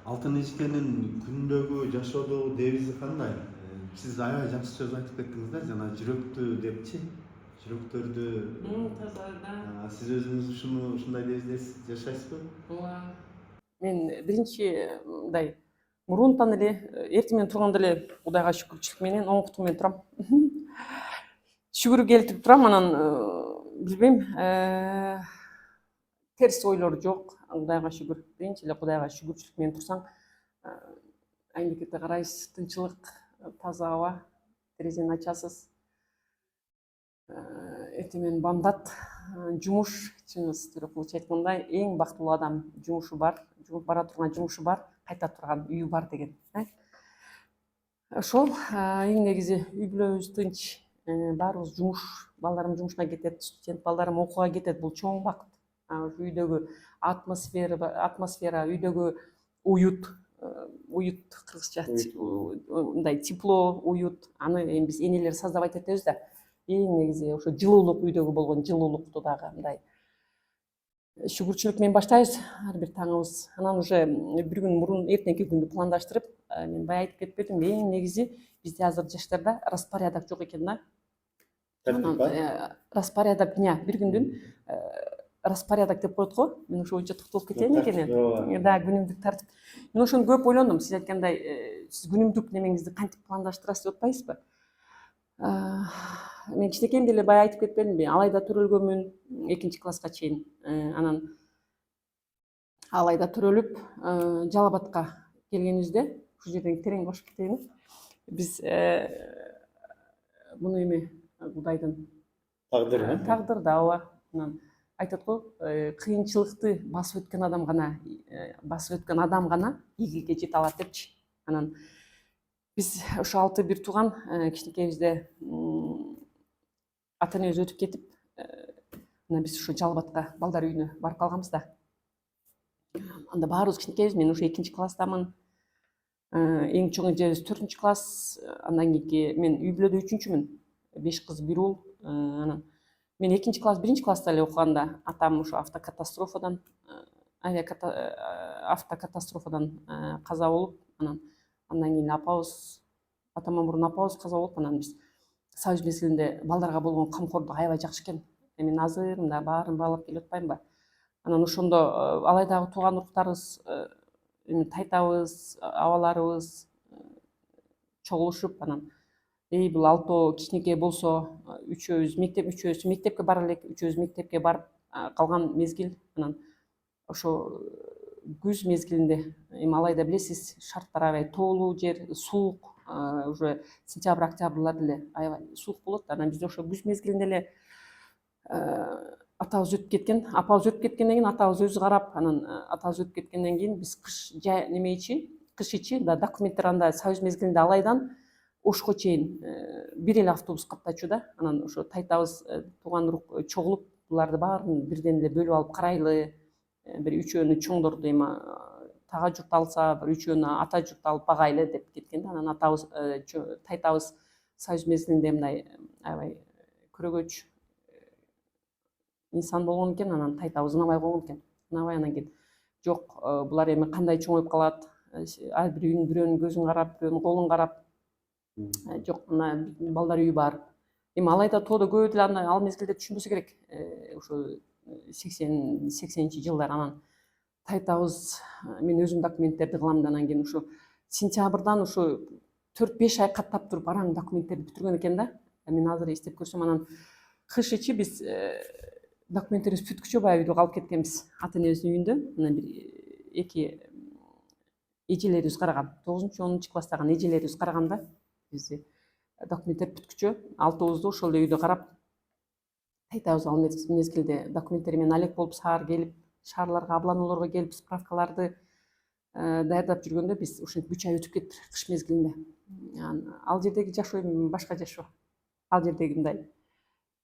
Алтын эжекенин күндөгү жашоодогу девизи кандай? Сиз аябай жакшы сөз айтып кеттиңиз да, жана жүрөктү депчи. Жүрөктөрдү Таза да. Сиз өзүңүз ушундай девизде жашайсызбы? Ооба. Мен биринчи мындай мурунтан эле эртең менен турганда эле Кудайга шүкүрчүлүк менен оң кутум менен турам. Шүгүр келтирип турам, анан билбейм, терс ойлор жок. Кудайга шүгүр. Биринчи эле Кудайга шүгүрчүлүк менен турсаң, айнекете карайсыз, тынчылык, таза аба, терезени ачасыз. Эртең менен бамдат, жумуш, чыныбыз Төрөкулович айткандай, эң бактылуу адам жумушу бар, бара турган жумушу бар, кайта турган үйү бар деген. Ошол эң негизи үй бүлөбүз тынч, баарыбыз жумуш, балдарым жумушуна кетет, студент балдарым окууга кетет, бул чоң бакыт. Үйдөгү атмосфера, үйдөгү уют, кыргызча мындай тепло, уют, аны эми биз энелер создавать этебиз да. Эң негизи ошо жылуулук, үйдөгү болгон жылуулукту дагы мындай шүгүрчүлүк менен баштайбыз ар бир таңыбыз. Анан уже бир күн мурун эртеңки күндү пландаштырып, мен бая айтып кетпедимби, эң негизи бизде азыр жаштарда распорядок жок экен да. Распорядок дня, бир күндүн распорядок деп коет го. Мен ошо боюнча токтолуп кетейин экен. Да, күнүмдүк тартип. Мен ошону көп ойлондум. Сиз айткандай, сиз күнүмдүк немеңизди кантип пландаштырасыз деп атпайсызбы? Мен кичинекейимде эле бая айтып кетпедимби, Алайда төрөлгөнмүн 2-класска чейин. Анан Алайда төрөлүп, Жалал Абадка келгенибизде, ушул жерден терең башып кетейин. Биз муну эме Кудайдын тагдыры да, ооба. Анан айтат го, кыйынчылыкты басып өткөн адам гана ийгиге жете алат депчи. Анан биз ошо 6 бир тууган кичинекейибизде ата энебиз өтүп кетип, анан биз ушу Жалал Абадка балдар үйүнө барып калганбыз да. Анда баарыбыз кичинекейбиз, мен ушу 2-класстамын. Эң чоң эжебиз 4-класс, андан кийинки мен үй бүлөдө 3-мүн. 5 кыз, 1 уул. Анан мен 2-класс, 1-класста эле окуганда атам ушу автокатастрофадан каза болуп, андан кийин атаман мурун апабыз каза болуп, анан биз Союз мезгилинде балдарга болгон камкордук аябай жакшы экен. Мен азыр мында баарын баалап келип атпаймынбы? Анан ошондо Алайдагы тууган уруктарыбыз, тайтабыз, абаларыбыз чогулушуп, анан бул алтоо кичинекей болсо, үчөөбүз мектепке бара элек, үчөөбүз мектепке барып калган мезгил. Анан ошо күз мезгилинде, эми Алайда билесиз, шарттар аябай тоолуу жер, суук, уже сентябрь, октябрлар деле аябай суук болот. Анан биз ошо күз мезгилинде эле атабыз өтүп кеткенден кийин, атабыз өзү карап, анан атабыз өтүп кеткенден кийин биз кыш неметчи кыш ичи да документтер анда союз мезгилинде алайдан Ошко чейин бир эле автобус каттачу да. Анан ошо тайтабыз тууган урук чогулуп буларды баарын бирден эле бөлүп алып карайлы. Бир үчөөнү чоңдорду эми тага журт алса, бир үчөөнү ата журт алып багайлы деп кеткен да. Анан атабыз тайтабыз союз мезгилинде мындай аябай көрөгөч инсан болгон экен, анан тайтабыз ынабай койгон экен. Ынабай анан кийин жок, булар эми кандай чоңоюп калат, ар бирөөнүн көзүн карап, бирөөнүн колун карап, жок, мына балдар үйү бар. Эми алайда тоодо көбү деле ал мезгилде түшүнбөсө керек. Ошо 80-80 жылдар анан тайтабыз мен өзүм документтерди кылам да, анан кийин ушу сентябрдан ушу 4-5 ай каттап туруп араң документтерди бүтүргөн экен да. Мен азыр эстеп көрсөм анан кыш ичи биз документтерибиз бүткүчө баягы үйдө калып кеткенбиз. Ата энебиздин үйүндө. Анан бир эки эжелерибиз караган, 9-10 класстагы эжелерибиз караган да бизди. Документтер бүткүчө, алтыбызды ошол эле үйдө карап, тайтабыз ал мезгилде документтери менен алек болуп шаар келип, шаарларга, обланоолорго келип справкаларды даярдап жүргөндө биз ушинтип 3 ай өтүп кетти кыш мезгилинде. Ал жердеги жашоо эми башка жашоо. Ал жердеги мындай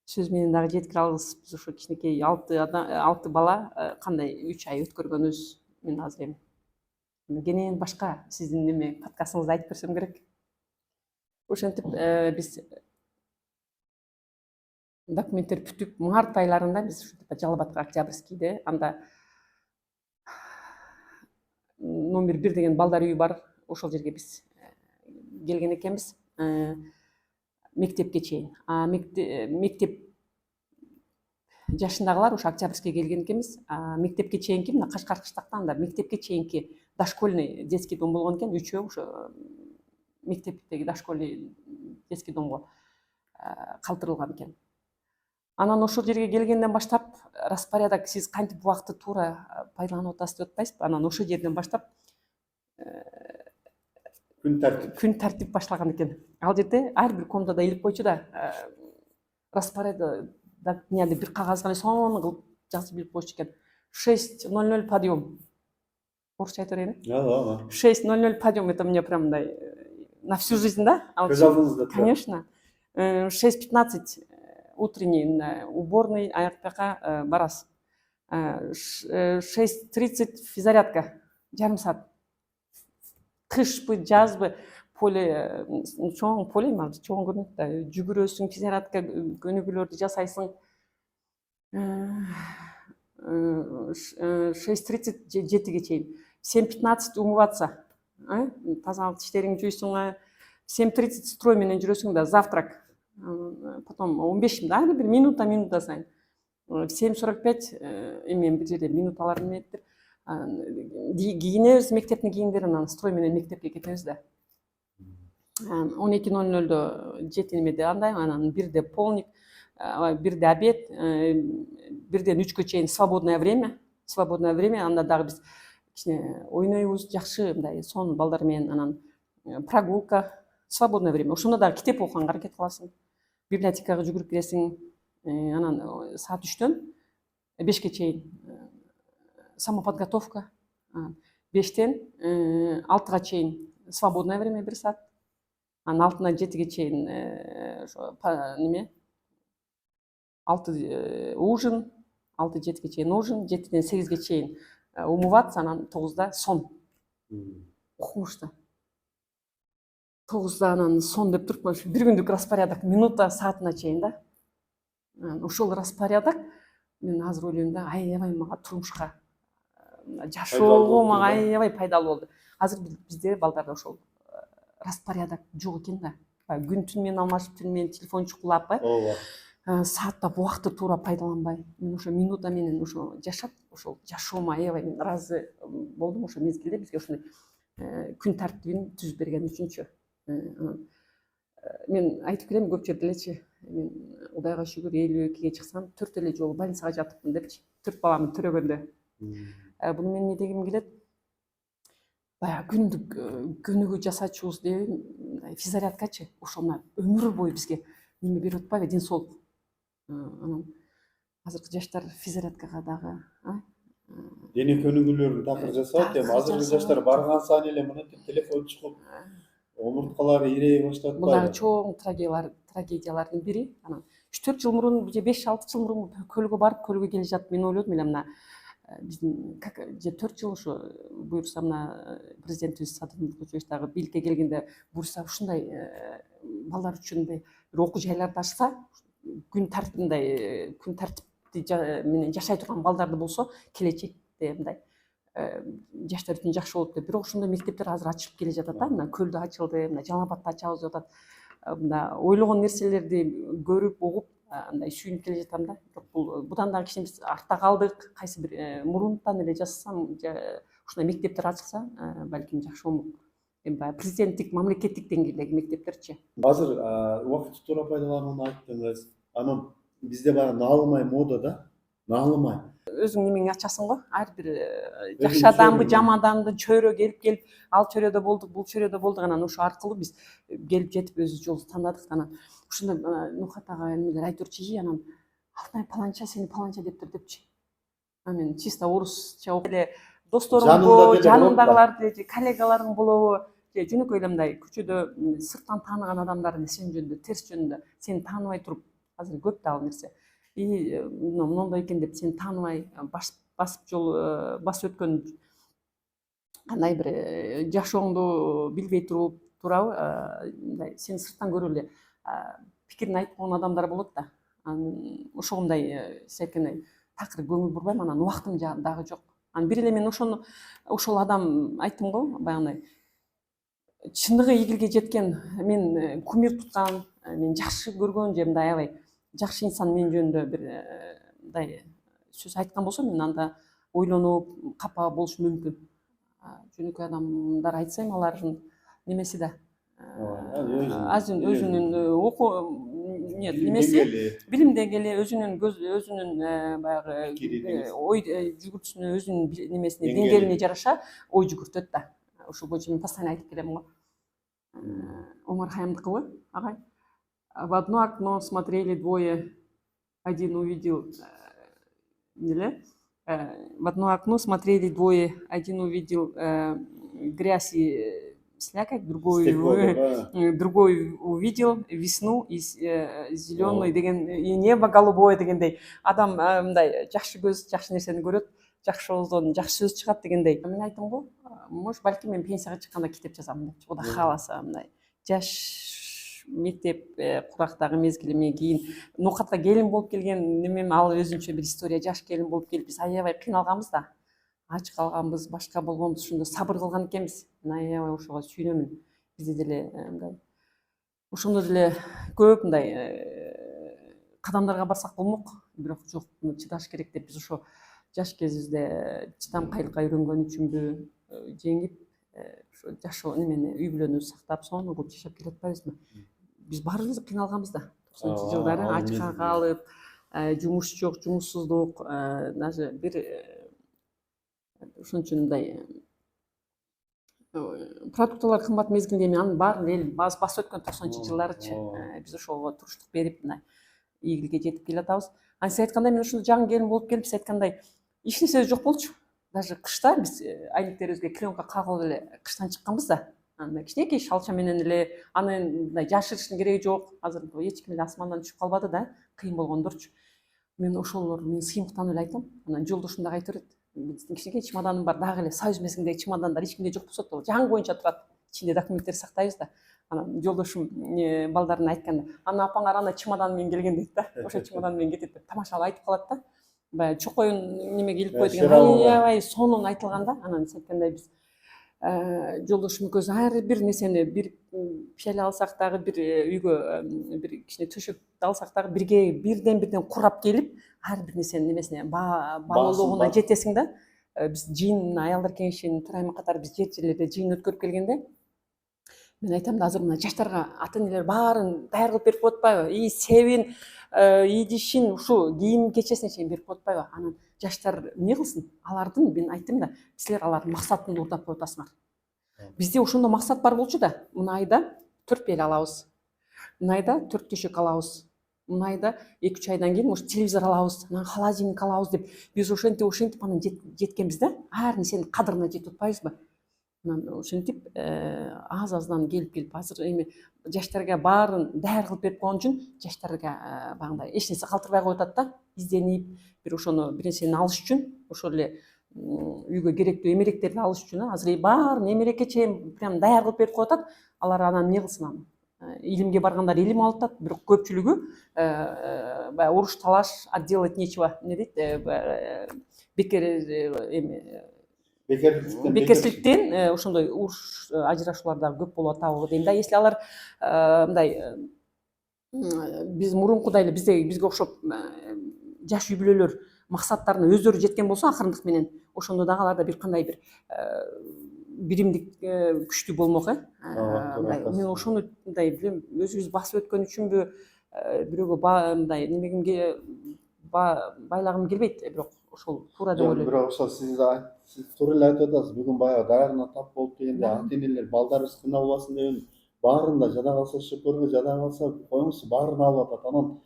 сөз менен дагы жеткире албайбыз. Биз ошо кичинекей 6 бала кандай 3 ай өткөргөнүбүз мен азыр эми кенен башка сиздин неме подкастыңызды айтып берсем керек. Ошентип биз документтер бүтүп март айларында биз ушинтип Жалал Абадка, Октябрьскийде, анда номер 1 деген балдар үйү бар. Ошол жерге биз келген экенбиз мектепке чейин. Мектеп жашындагылар ошо Октябрьскийге келген экенбиз. Мектепке чейинки мына Кашкар кыштакта анда мектепке чейинки дошкольный детский дом болгон экен. Үчөө ошо мектептеги дошкольный детский домго калтырылган экен. Анан ошол жерге келгенден баштап распорядок сиз кантип убакытты туура пайдаланып атасыз деп атпайсызбы? Анан ошол жерден баштап күн тартип башталган экен. Ал жерде ар бир комнатада илип койчу да распорядок дняды бир кагазга эле сонун кылып жазып илип койчу экен. 6:00 подъем. Орусча айта берейин. 6:00 подъем, это мне прям мындай на всю жизнь, да? Көз алдыңызда. Конечно. 6:15 утренний уборный, аяк жака барасыз. 6:30 физзарядка, жарым саат. Кышпы, жазбы, поле, чоң поле ма, чоң көрүнөт да, жүгүрөсүң, физзарядка көнүгүүлөрдү жасайсың. 6:30 7ге чейин. 7:15 умываться. Тазалык иштериңди жуйсуң. 7:30 строй менен жүрөсүң да, завтрак. Потом 15 ар бир минута сайын. 7:45 эми бир жерде минуталар эметтир. Кийинебиз, мектептин кийимдерин, анан строй менен мектепке кетебиз да. 12:00 жети немеде андай, анан 1-де полник, 1-де обед, 1-ден 3-кө чейин свободное время. Свободное время, анда дагы биз кичине ойнойбуз, жакшы мындай сон балдар менен, анан прогулка, свободное время. Ошондо дагы китеп окуганга аракет кыласың. Библиотекага жүгүрүп киресиң, анан саат 3-төн 5-ке чейин самоподготовка. 5-тен 6-га чейин свободное время 1 саат. Анан 6-тан 7-ге чейин ошо неме 6 ужин, 6-7-ге чейин ужин, 7-ден 8-ге чейин умываться, анан 9-да сон. Укмушта. 9-да анан сон деп туруп, бир күндүк распорядок минута саатына чейин да. Ошол распорядок мен азыр ойлойм да, аябай мага турмушка, жашоого мага аябай пайдалуу болду. Азыр бизде балдарда ошол распорядок жок экен да. Күн түн менен алмашып, түн менен телефон чукулап, сааттап убакытты туура пайдаланбай, мен ошо минута менен ошо жашап, ошол жашоомо аябай мен ыраазы болдум. Ошо мезгилде бизге ошондой күн тартибин түзүп берген үчүнчү. Мен айтып келем көп жерде элечи, мен Кудайга шүгүр 52-ге чыксам 4 эле жолу больницага жатыпмын депчи, 4 баламды төрөгөндө. Буну мен эмне дегим келет? Баягы күндүк көнүгүү жасачубуз деп, физзарядкачы, ошол өмүр бою бизге неме берип атпайбы, ден соолук. Анан азыркы жаштар физзарядкага дагы дене көнүгүүлөрүн такыр жасап, эми Такыр азыркы жасап. жаштар барган сайын эле мынтип телефон чыгып, омурткалары ирей баштап Бул дагы атпайбы? чоң трагедиялардын бири. Анан 3-4 жыл мурун же 5-6 жыл мурун көлгө барып, көлгө келе жатып мен ойлодум эле мына биздин как же 4 жыл ушу буюрса мына президентибиз Садыр Нуркучевич дагы бийликке келгенде буюрса ушундай балдар үчүн мындай бир окуу жайларды ачса, күн тартипти менен жашай турган балдарды болсо келечекте мындай жаштар үчүн жакшы болот деп. Бирок ошондой мектептер азыр ачылып келе жатат да. Мына Көлдө ачылды, мына Жалал Абадта ачабыз деп атат. Мына ойлогон нерселерди көрүп, угуп, андай сүйүнүп келе жатам да. Бирок будан дагы кичине биз артта калдык. Кайсы бир мурунтан эле жасасам, ушундай мектептер ачылса, балким жакшы болмок. Эми баягы президенттик, мамлекеттик деңгээлдеги мектептерчи. Азыр убакытты туура пайдаланууну айттыңыз. Анан бизде баягы наалымай мода да. Наалымай. Өзүң немеңи ачасың го. Ар бир Өзүң жакшы адамды, чөйрөңдү. жаман адамды чөйрө келип, ал чөйрөдө болдук, бул чөйрөдө болдук. Анан ошо аркылуу биз келип жетип өз жолубузду тандадык. Анан ушундай Нухат ага эмелер айтырчу, анан Алтынай паланча сени паланча дептир депчи. Мен чисто орусча окуп эле досторуңду, жаныңдагыларды же коллегаларың болобу, же жөнөкөй эле мындай көчөдө сырттан тааныган адамдарды сен жөнүндө, терс жөнүндө сени тааныбай туруп, азыр көп да ал нерсе. Мондой экен деп сени тааныбай басып өткөн кандай бир жашооңду билбей туруп, туурабы, мындай сени сырттан көрүп эле пикирин айтып койгон адамдар болот да. Ошого мындай сиз айткандай такыр көңүл бурбайм, анан убактым дагы жок. Анан бир эле мен ошол адам айттым го, баягындай чындыгы игилге жеткен, мен кумир туткан, мен жакшы көргөн же мындай аябай жакшы инсан мен жөнүндө бир мындай сөз айткан болсо, мен анда ойлонуп, капа болушум мүмкүн. Жөнөкөй адамдар айтса эми алардын немеси да. Өзүнүн билим деңгээли, өзүнүн баягы ой жүгүртүүсүнө, өзүнүн немесине, деңгээлине жараша ой жүгүртөт да. Ошол боюнча мен постоянно айтып келем го. Омар Хаямдыкыбы агай? В одно окно смотрели двое, один увидел в одно окно смотрели двое, один увидел грязь и слякоть, другой увидел весну и зеленую деген, и небо голубое дегендей. Адам мындай жакшы көз жакшы нерсени көрөт, жакшы ооздон жакшы сөз чыгат дегендей. Мен айттым го, может балким мен пенсияга чыкканда китеп жазам депчи. Кудай кааласа, мындай жаш мектеп курактагы мезгилиме кийин Нукатка келин болуп келген немем, ал өзүнчө бир история. Жаш келин болуп келип биз аябай кыйналганбыз да, ач калганбыз, башка болгонбуз, ошондо сабыр кылган экенбиз. Мен аябай ошого сүйүнөмүн. Бизде деле мындай ошондо деле көп мындай кадамдарга барсак болмок, бирок жок, чыдаш керек деп биз ошо жаш кезибизде чыдамкайлыкка үйрөнгөн үчүнбү, жеңип ошо жашоо немени, үй бүлөнү сактап, сонун кылып жашап келе атпайбызбы? Биз баарыбыз кыйналганбыз да. 90-жылдары ачка калып, жумуш жок, жумушсуздук, даже бир ошон үчүн мындай продуктылар кымбат мезгилинде эми анын баарын эл басып өткөн 90-жылдарычы. Биз ошого туруштук берип мына ийгиликке жетип келе атабыз. Анан сиз айткандай, мен ушундай жаңы келин болуп келип, сиз айткандай эч нерсе жок болчу. Даже кышта биз айниктерибизге клеенка кагып эле кыштан чыкканбыз да. Андай кичинекей шалча менен эле, аны мындай жашырыштын кереги жок. Азыр эч ким эле асмандан түшүп калбады да, кыйын болгондорчу. Мен ошолор мен сыймыктанып эле айтам. Анан жолдошум дагы айтып берет. Биздин кичинекей чемоданым бар, дагы эле союз мезгилиндеги чемодандар эч кимде жок болсо да, жаңы боюнча турат. Ичинде документтерди сактайбыз да. Анан жолдошум балдарына айтканда, аны апаңар ана чемодан менен келген дейт да. Ошо чемодан менен кетет деп тамашалап айтып калат да. Баягы чокоюн немеге илип кой деген аябай сонун айтылган да. Анан сиз айткандай биз жолдошум экөөбүз ар бир нерсени, бир пиала алсак дагы, бир үйгө бир кичине төшөк алсак дагы бирден курап келип, ар бир нерсенин немесине баалоогуна жетесиң да. Биз жыйын, аялдар кеңешинин төрайымы катары биз жерлерде жыйын өткөрүп келгенде, мен айтам да, азыр мына жаштарга ата энелер баарын даяр кылып берип коюп атпайбы? И себин, идишин, ушу кийим кечесине чейин берип коюп атпайбы? Анан жаштар эмне кылсын? Алардын, мен айттым да, силер алардын максатын уурдап коюп атасыңар. Бизде ошондо максат бар болчу да. Мына айда 4 пиала алабыз. Мына айда 4 төшөк алабыз. мынайда 2-3 айдан кийин может телевизор алабыз, анан холодильник алабыз деп биз ошентип анан жеткенбиз да. Ар нерсенин кадырына жетип атпайбызбы? Анан ошентип аз аздан келип азыр эми жаштарга баарын даяр кылып берип койгон үчүн жаштарга багындай эч нерсе калтырбай коюп атат да. Изденип бир ошону бир нерсени алыш үчүн, ошол эле үйгө керектүү эмеректерди алыш үчүн азыр баарын эмерекке чейин прям даяр кылып берип коюп атат. Алар анан эмне кылсын анан? Илимге баргандар илим алып атат, бирок көпчүлүгү баягы уруш талаш, делать нечего, эмне дейт, бекер эми бекерчиликтен ошондой уруш ажырашуулар дагы көп болуп атабы дейм да. Если алар мындай биз мурункудай эле бизге окшоп жаш үй бүлөлөр максаттарына өздөрү жеткен болсо акырындык менен, ошондо дагы аларда бир кандай бир биримдик күчтүү болмок. Мен ошону мындай билем, өзүбүз басып өткөн үчүнбү, бирөөгө мындай немегимге байлагым келбейт, бирок ошол туура деп ойлойм. Бирок ошол сиз туура эле айтып атасыз. Бүгүн баягы даярына тап болуп дегенде ата энелер балдарыбыз кыйналбасын деген баарында жада калса шөпөргө, жада калса коюңузчу баарын алып атат. Анан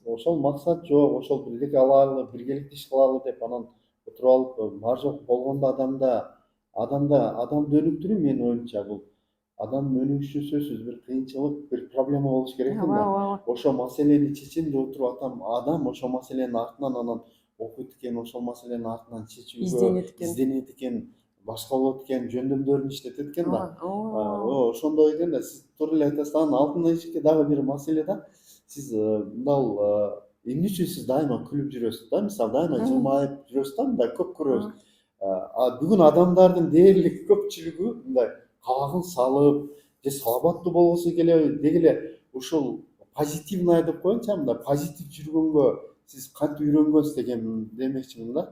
ошол максат жок, ошол бирликке алалы, биргеликте иш кылалы деп анан отуруп алып бар жок болгондо адамды өнүктүрүү менин оюмча бул адамдын өнүгүшү сөзсүз бир кыйынчылык, бир проблема болуш керек да. Ошол маселени чечем деп отуруп адам ошол маселенин артынан анан окуйт экен, ошол маселенин артынан чечүүгө изденет экен, башка болот экен, жөндөмдөрүн иштетет экен да. Ошондой экен да. Сиз туура эле айтасыз. Анан алтын эшикке дагы бир маселе да. Сиз мындай эмне үчүн сиз дайыма күлүп жүрөсүз да? Мисалы дайыма жылмайып жүрөсүз да, мындай көп көрөбүз. Бүгүн адамдардын дээрлик көпчүлүгү мындай кабагын салып, же саламаттуу болгусу келеби, деги эле ушул позитивный деп коеюнчу, мындай позитив жүргөнгө сиз кантип үйрөнгөнсүз деген демекчимин да.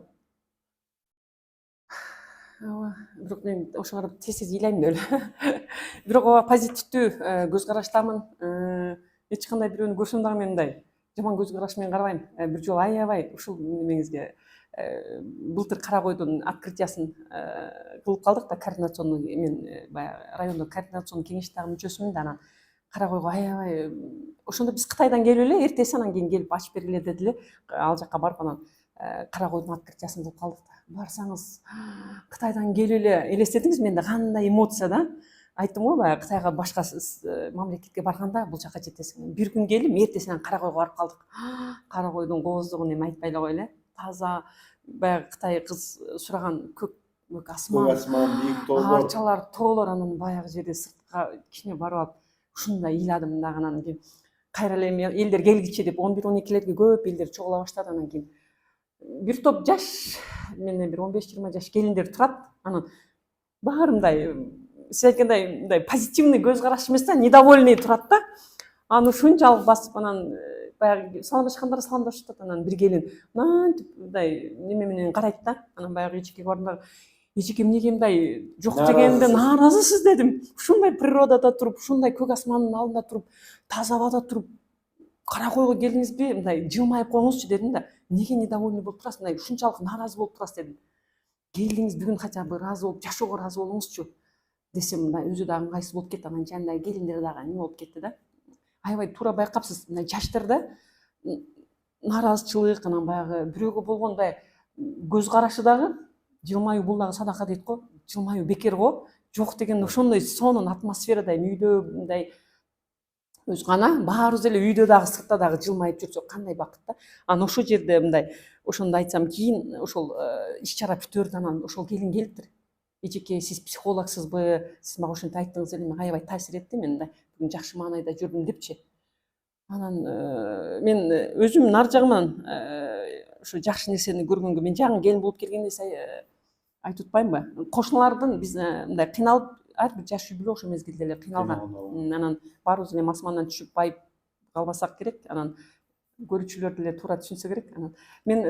Бирок мен ошого карап тез ыйлайм деп эле. Бирок ооба позитивдүү көз караштамын. Эч кандай бирөөнү көрсөм дагы мен мындай жаман көз караш менен карабайм. Бир жолу аябай ушул немеңизге былтыр кара койдун открытиясын кылып калдык да, координационный, мен баягы райондо координационный кеңештин дагы мүчөсүмүн да. Анан кара койго аябай ошондо биз Кытайдан келип эле эртеси анан кийин келип ачып бергиле деди эле. Ал жака барып анан кара койдун открытиясын кылып калдык да. Барсаңыз Кытайдан келип эле элестетиңиз, менде кандай эмоция да. Айттым го баягы Кытайга башка мамлекетке барганда бул жака жетесиң. Бир күн келдим, эртесинен кара койго барып калдык. Кара койдун кооздугун эми айтпай эле коелу. Таза баягы Кытай кыз сураган көк асман, бийик тоолор, арчалар, тоолор, анан баягы жерде сыртка кичине барып алып ушундай ыйладым дагы. Анан кийин кайра эле эми элдер келгичи деп 11-12лерге көп элдер чогула баштады. Анан кийин бир топ жаш, менден бир 15-20 жаш келиндер турат. Анан баары мындай сиз айткандай мындай позитивный көз караш эмес да, недовольный турат да. Аны ушунчалык басып анан баягы саламдашкандар саламдашып атат. Анан бир келин мынтип мындай неме менен карайт да. Анан баягы эчекке бардым дагы, эчеке эмнеге мындай жок дегенде нааразысыз дедим. Ушундай природада туруп, ушундай көк асмандын алдында туруп, таза абада туруп, кара койго келдиңизби, мындай жылмайып коюңузчу дедим да. Эмнеге недовольный болуп турасыз, мындай ушунчалык нааразы болуп турасыз дедим. Келдиңиз бүгүн хотя бы ыраазы болуп жашоого ыраазы болуңузчу десем, мындай өзү дагы ыңгайсыз болуп кетти. Анан жанындагы келиндер дагы эме болуп кетти да. Аябай туура байкапсыз, мындай жаштарда нааразычылык, анан баягы бирөөгө болгондой көз карашы дагы, жылмаюу бул дагы садака дейт го. Жылмаюу бекер го. Жок дегенде ошондой сонун атмосферада үйдө мындай өз гана баарыбыз эле үйдө дагы сыртта дагы жылмайып жүрсөк кандай бакыт да. Анан ошол жерде мындай ошондо айтсам, кийин ошол иш чара бүтөрдү. Анан ошол келин келиптир. Эчеке, сиз психологсузбу? Сиз мага ошентип айттыңыз эле, мен аябай таасир этти, мен мындай бүгүн жакшы маанайда жүрдүм депчи. Анан мен өзүм нар жагыман ушу жакшы нерсени көргөнгө, мен жагын келин болуп келгенде айтып атпаймынбы? Кошуналардын биз мындай кыйналып, ар бир жаш үй бүлө ошол мезгилде эле кыйналган. Анан баарыбыз эле асмандан түшүп байып калбасак керек. Анан көрүүчүлөр деле туура түшүнсө керек. Анан мен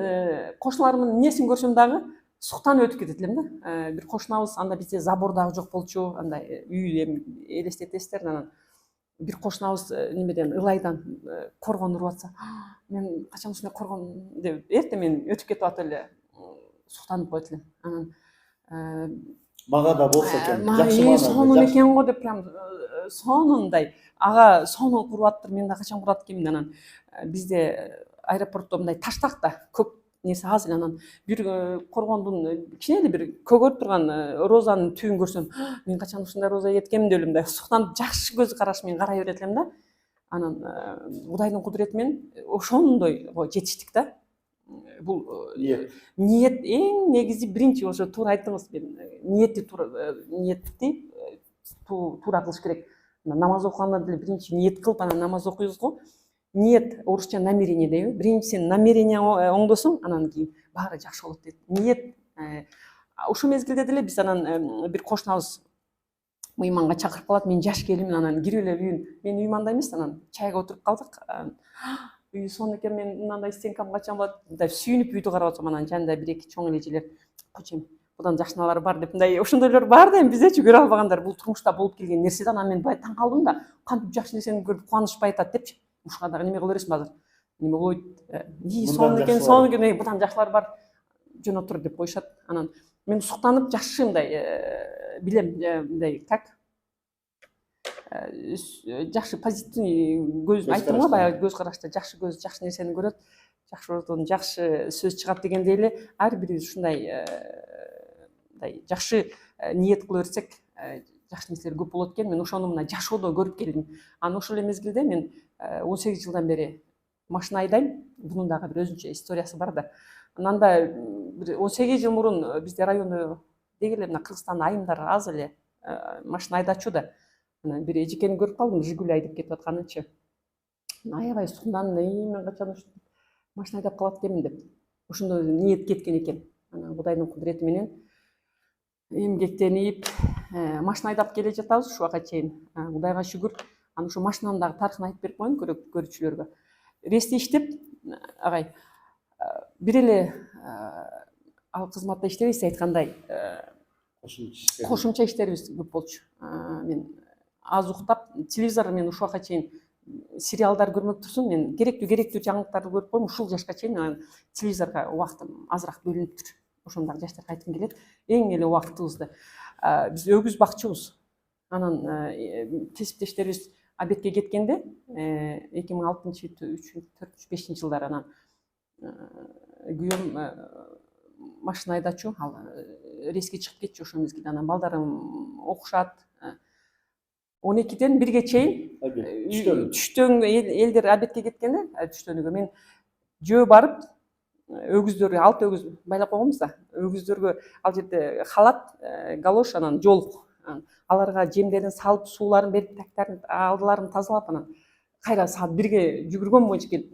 кошуналарымдын эмнесин көрсөм дагы суктанып өтүп кетет элем да. Бир кошунабыз, анда бизде забор дагы жок болчу, андай үй эми элестетесиздер. Анан бир кошунабыз немеден, ылайдан коргон уруп атса, мен качан ушундай коргон деп эртең мен өтүп кетип атып эле суктанып коет элем. Анан мага да болсо экен жакшы маанада сонун экен го деп прям сонундай ага сонун куруп атыптыр, мен да качан курат экенмин. Анан бизде аэропортто мындай таштак да көп нерсе аз эле. Анан бир коргондун кичине эле бир көгөрүп турган розанын түбүн көрсөм, мен качан ушундай розага кеткемин деп эле мындай суктанып жакшы көз караш менен карай берет элем да. Анан Кудайдын кудурети менен ошондойго жетиштик да. Бул ниет эң негизи биринчи, ошо туура айттыңыз. Мен ниетти туура кылыш керек. Намаз окуганда деле биринчи ниет кылып анан намаз окуйбуз го. Ниет орусча намерение дейби. Биринчи сен намерение оңдосоң, анан кийин баары жакшы болот дейт. Ниет. Ушул мезгилде деле биз анан бир кошунабыз мыйманга чакырып калат. Мен жаш келинмин, анан кирип эле үйүн. Мен мыйманда эмес, анан чайга отуруп калдык. Үй сонун экен, мен мындай стенкам качан болот деп сүйүнүп үйдү карап атсам, анан жанында бир эки чоң эле эжелер койчу, будан жакшыналары бар деп, мындай ошондойлор бар да, эми биздечи көрө албагандар. Бул турмушта болуп келген нерсе да. Анан мен бай таң калдым да, кантип жакшы нерсени көрүп кубанышпай атат депчи. Ушуга дагы неме кыла бересиңби азыр? Неме болойт? Сонун экен, будан жакшылары бар. Жөн отур деп коюшат. Анан мен суктанып жакшы мындай билем, мындай как жакшы позитивный көз айттым го баягы, көз карашта жакшы көз жакшы нерсени көрөт, жакшы ордон жакшы сөз чыгат дегендей эле ар бирибиз ушундай мындай жакшы ниет кыла берсек жакшы нерселер көп болот экен. Мен ошону мына жашоодо көрүп келдим. Анан ошол эле мезгилде мен 18 жылдан бери машина айдайм. Бунун дагы бир өзүнчө историясы бар да. Анан да бир 18 жыл мурун бизде райондо деги эле мына Кыргызстандын айымдары аз эле машина айдачу да. Анан бир эжекени көрүп калдым, Жигули айдап кетип атканынчы. Аябай сукмандым, мен качан ушинтип машина айдап калат экенмин деп. Ошондой ниет кеткен экен. Анан Кудайдын кудурети менен эмгектенип машина айдап келе жатабыз ушуга чейин. Кудайга шүгүр. Анан ошо машинанын дагы тарыхын айтып берип коеюн көрүүчүлөргө. Ресте иштеп, агай, бир эле ал кызматта иштебейсиз айткандай кошумча иштерибиз көп болчу. Мен аз уктап, телевизор мен ушуга чейин сериалдар көрмөк турсун, мен керектүү жаңылыктарды көрүп коем. Ушул жашка чейин анан телевизорго убактым азыраак бөлүнүптүр. Ошону дагы жаштарга айткым келет. Эң эле убактыбызды биз өгүз бакчыбыз. Анан кесиптештерибиз абетке кеткенде 2006, 3, 4, 5 жылдары анан күйөөм машина айдачу, ал рейске чыгып кетчү ошол мезгилде. Анан балдарым окушат. 12ден 1ге чейин түштөн элдер абетке кеткенде, түштөнүгө мен жөө барып өгүздөргө, 6 өгүз байлап койгонбуз да. Өгүздөргө ал жерде халат, галош, анан жолук. Аларга жемдерин салып, сууларын берип, тактарын алдыларын тазалап, анан кайра саат 1ге жүгүргөн боюнча келип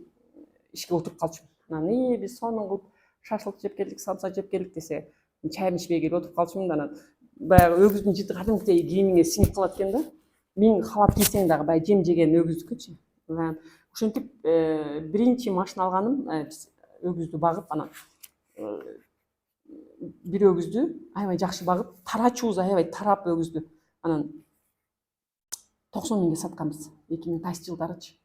ишке отуруп калчумун. Анан биз сонун кылып шашлык жеп келдик, самса жеп келдик десе, чайым ичпей келип отуруп калчумун да. Анан баягы өгүздүн жыты кадимкидей кийимиңе сиңип калат экен да. Мен халат кийсең дагы баягы жем жеген өгүздүкүчү. Ошентип биринчи машина алганым, биз өгүздү багып, анан бир өгүздү аябай жакшы багып, тарачубуз аябай тарап өгүздү. Анан 90 миңге сатканбыз 2000 кайсы жылдарычы.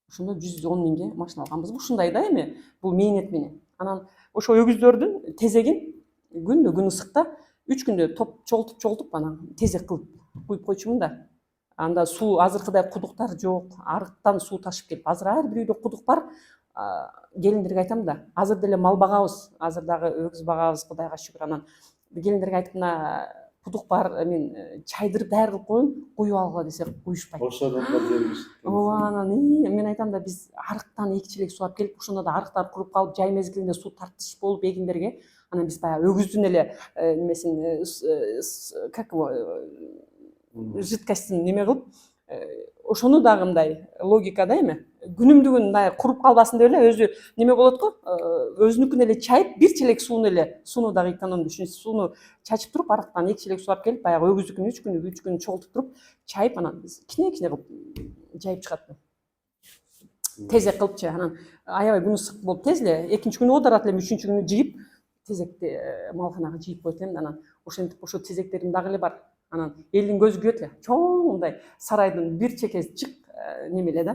Ошондо 110 миңге машина алганбыз. Ушундай да эми бул мээнет менен. Анан ошо өгүздөрдүн тезегин күн ысыкта 3 күндө чогултуп анан тезек кылып куюп койчумун да. Анда суу азыркыдай кудуктар жок, арыктан суу ташып келип. Азыр ар бир үйдө кудук бар. Келиндерге айтам да, азыр деле мал багабыз, азыр дагы өгүз багабыз, Кудайга шүгүр. Анан келиндерге айтып, мына кудук бар, мен чайдырып даяр кылып коеюн, куюп алгыла десе куюшпайт. Ошодон да жергиш. Анан мен айтам да, биз арыктан 2 челек суу алып келип, ошондо да арыктар куруп калып, жай мезгилинде суу тартыш болуп эгиндерге. Анан биз баягы өгүздүн эле немесин, как его, жидкостин неме кылып, ошону дагы мындай логика да эми. Күнүмдүгүн мындай куруп калбасын деп эле өзү неме болот го, өзүнүкүн эле чайып, 1 челек сууну дагы экономдуу. Үчүнчү сууну чачып туруп, арыктан 2 челек суу алып келип, баягы өгүздүкүн 3 күн чогултуп туруп, чайып, анан биз кичине кылып жайып чыгат. Тезек кылыпчы. Анан аябай күн ысык болуп тез эле, экинчи күнү оодарат элем, үчүнчү күнү жыйып, тезекти малканага жыйып коет элем. Анан ошентип ошо тезектерим дагы эле бар. Анан элдин көзү күйөт эле. Чоң мындай сарайдын бир чекеси жык неме эле да,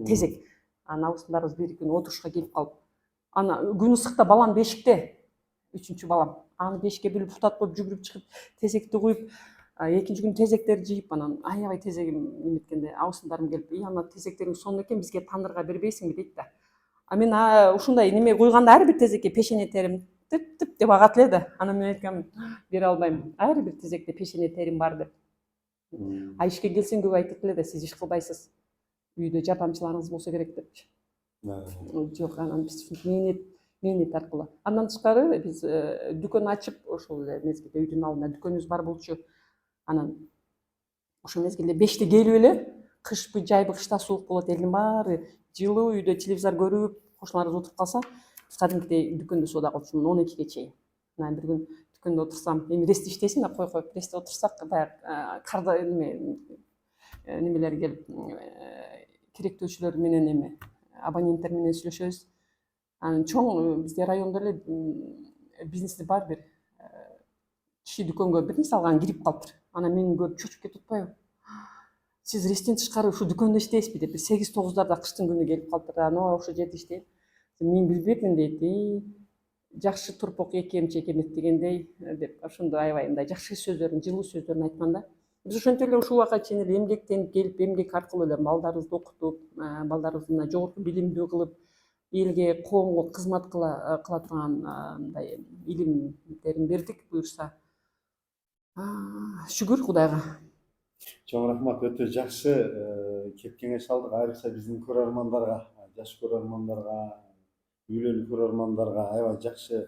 тезек. Анан абысындарыбыз бир күнү отурушка келип калып, ана күн ысыкта балам бешикте, 3-чү балам. Аны 5ке билип футат болуп жүгүрүп чыгып, тезекти куюп, экинчи күнү тезектерди жыйып, анан аябай тезегим неметкенде абысындарым келип, ана тезектериң сонун экен, бизге тандырга бербейсиңби дейт да. А мен ушундай неме куйганда ар бир тезекке пешене терим тип деп агат эле. Анан мен айткам, бере албайм. Ар бир тезекте пешене терим бар деп. А ишке келсең көп айтып эле да, сиз иш кылбайсыз. Үйдө жардамчыларыңыз болсо керек депчи. Жок, анан биз мээнет аркылуу. Андан тышкары биз дүкөн ачып, ошол эле мезгилде үйдүн алдына дүкөнүбүз бар болчу. Анан ошол мезгилде 5те келип эле, кышпы жайбы, кышта суук болот, элдин баары жылуу үйдө телевизор көрүп, кошуналарыбыз отуруп калса, биз кадимкидей дүкөндө соода кылчумун 12ге чейин. Анан бир күн дүкөндө отурсам, эми престе иштейсиң да, кой престе отурсак, баягы карда немелер келип, керектөөчүлөр менен эми абоненттер менен сүйлөшөбүз. Анан чоң бизде райондо эле бизнеси бар бир киши дүкөнгө бир нерсе алган кирип калыптыр. Анан мени көрүп чочуп кетип атпайбы? Сиз ресттен тышкары ушу дүкөндө иштейсизби деп, 8-9дарда кыштын күнү келип калыптыр. Анан ошол жерде иштейм. Мен билбедим дейт. Жакшы турпок экемчи экемет дегендей деп, ошондой аябай мындай жакшы сөздөрүн, жылуу сөздөрүн айткан да. Биз ошентип эле ушул убакка чейин эле эмгектенип келип, эмгек аркылуу эле балдарыбызды окутуп, балдарыбызды мына жогорку билимдүү кылып, элге, коомго кызмат кыла турган мындай илимдерин бердик буюрса. Шүгүр Кудайга. Чоң рахмат, өтө жакшы кеп кеңеш алдык. Айрыкча биздин көрөрмандарга, жаш көрөрмандарга, үйлөлүү көрөрмандарга аябай жакшы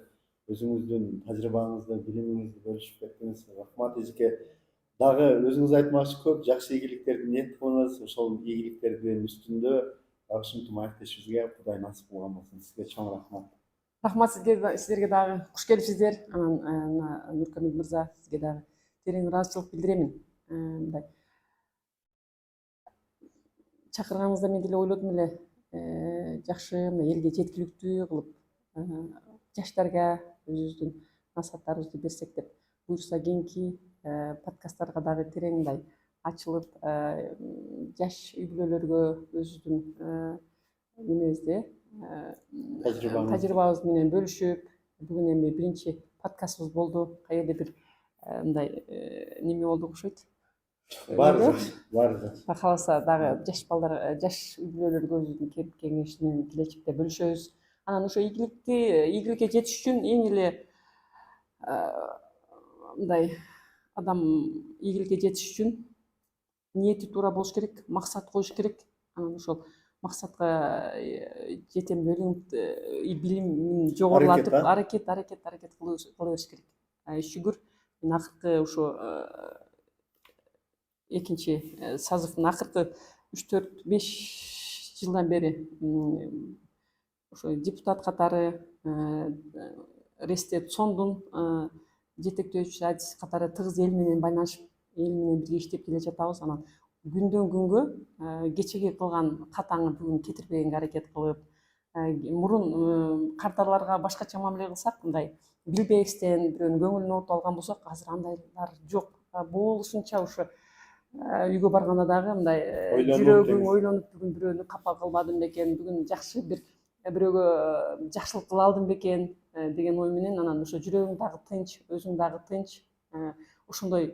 өзүңүздүн тажрыйбаңызды, билимиңизди бөлүшүп кеттиңиз. Рахмат эжеке. Дагы өзүңүз айтмакчы көп жакшы ийгиликтерди ниет кылыңыз. Ошол ийгиликтердин үстүндө дагы ушинтип маектешибизге Кудай насип кылган болсун. Сизге чоң рахмат. Рахмат сиздерге дагы. Куш келипсиздер. Анан Нуркамил мырза, сизге дагы терең ыраазычылык билдиремин. Мындай чакырганыңызда мен деле ойлодум эле, жакшы элге жеткиликтүү кылып, жаштарга өзүбүздүн насааттарыбызды берсек деп. Буюрса кийинки подкасттарга дагы терең мындай ачылып, жаш үй бүлөлөргө өзүбүздүн немебизди, тажрыйбабыз менен бөлүшүп, бүгүн эми биринчи подкастыбыз болду. Каерде бир мындай неме болду окшойт. Бар жакшы. Кааласа дагы жаш балдар, жаш үй бүлөлөргө өзүбүздүн кеп кеңешинен келечекте бөлүшөбүз. Анан ошо ийгиликке жетиш үчүн эң эле мындай адам ийгиликке жетиш үчүн ниети туура болуш керек, максат коюш керек. Анан ошол максатка жетем деп билимин жогорулатып, аракет кыла бериш керек. Шүгүр, мен акыркы ушу экинчи сазывдын акыркы 3-4-5 жылдан бери ошо депутат катары, Ресте Цондун жетектөөчүсү адис катары тыгыз эл менен байланышып, эл менен бирге иштеп келе жатабыз. Анан күндөн күнгө кечеги кылган катаңы бүгүн кетирбегенге аракет кылып, мурун кардарларга башкача мамиле кылсак, мындай билбестен бирөөнүн көңүлүн оотуп алган болсок, азыр андайлар жок. Болушунча ушу үйгө барганда дагы мындай жүрөгүң ойлонуп, бүгүн бирөөнү капа кылбадым бекен, бүгүн жакшы бирөөгө жакшылык кыла алдым бекен деген ой менен, анан ошо жүрөгүң дагы тынч, өзүң дагы тынч, ошондой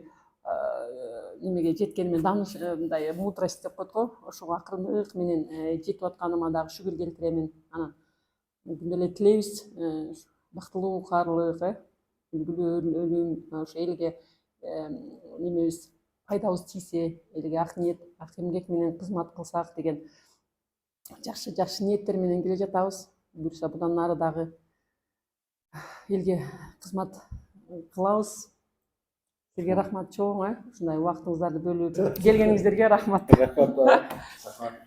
немеге жеткениме мындай мудрость деп коет го, ошого акырындык менен жетип атканыма дагы шүгүр келтиремин. Анан күндө эле тилейбиз бактылуу, каарлык, үлгүлүү ошо элге немебиз пайдабыз тийсе, элге ак ниет, ак эмгек менен кызмат кылсак деген жакшы ниеттер менен келе жатабыз. Буюрса будан нары дагы элге кызмат кылабыз. Сизге рахмат чоң, ушундай убактыңыздарды бөлүп келгениңиздерге рахмат. Рахмат.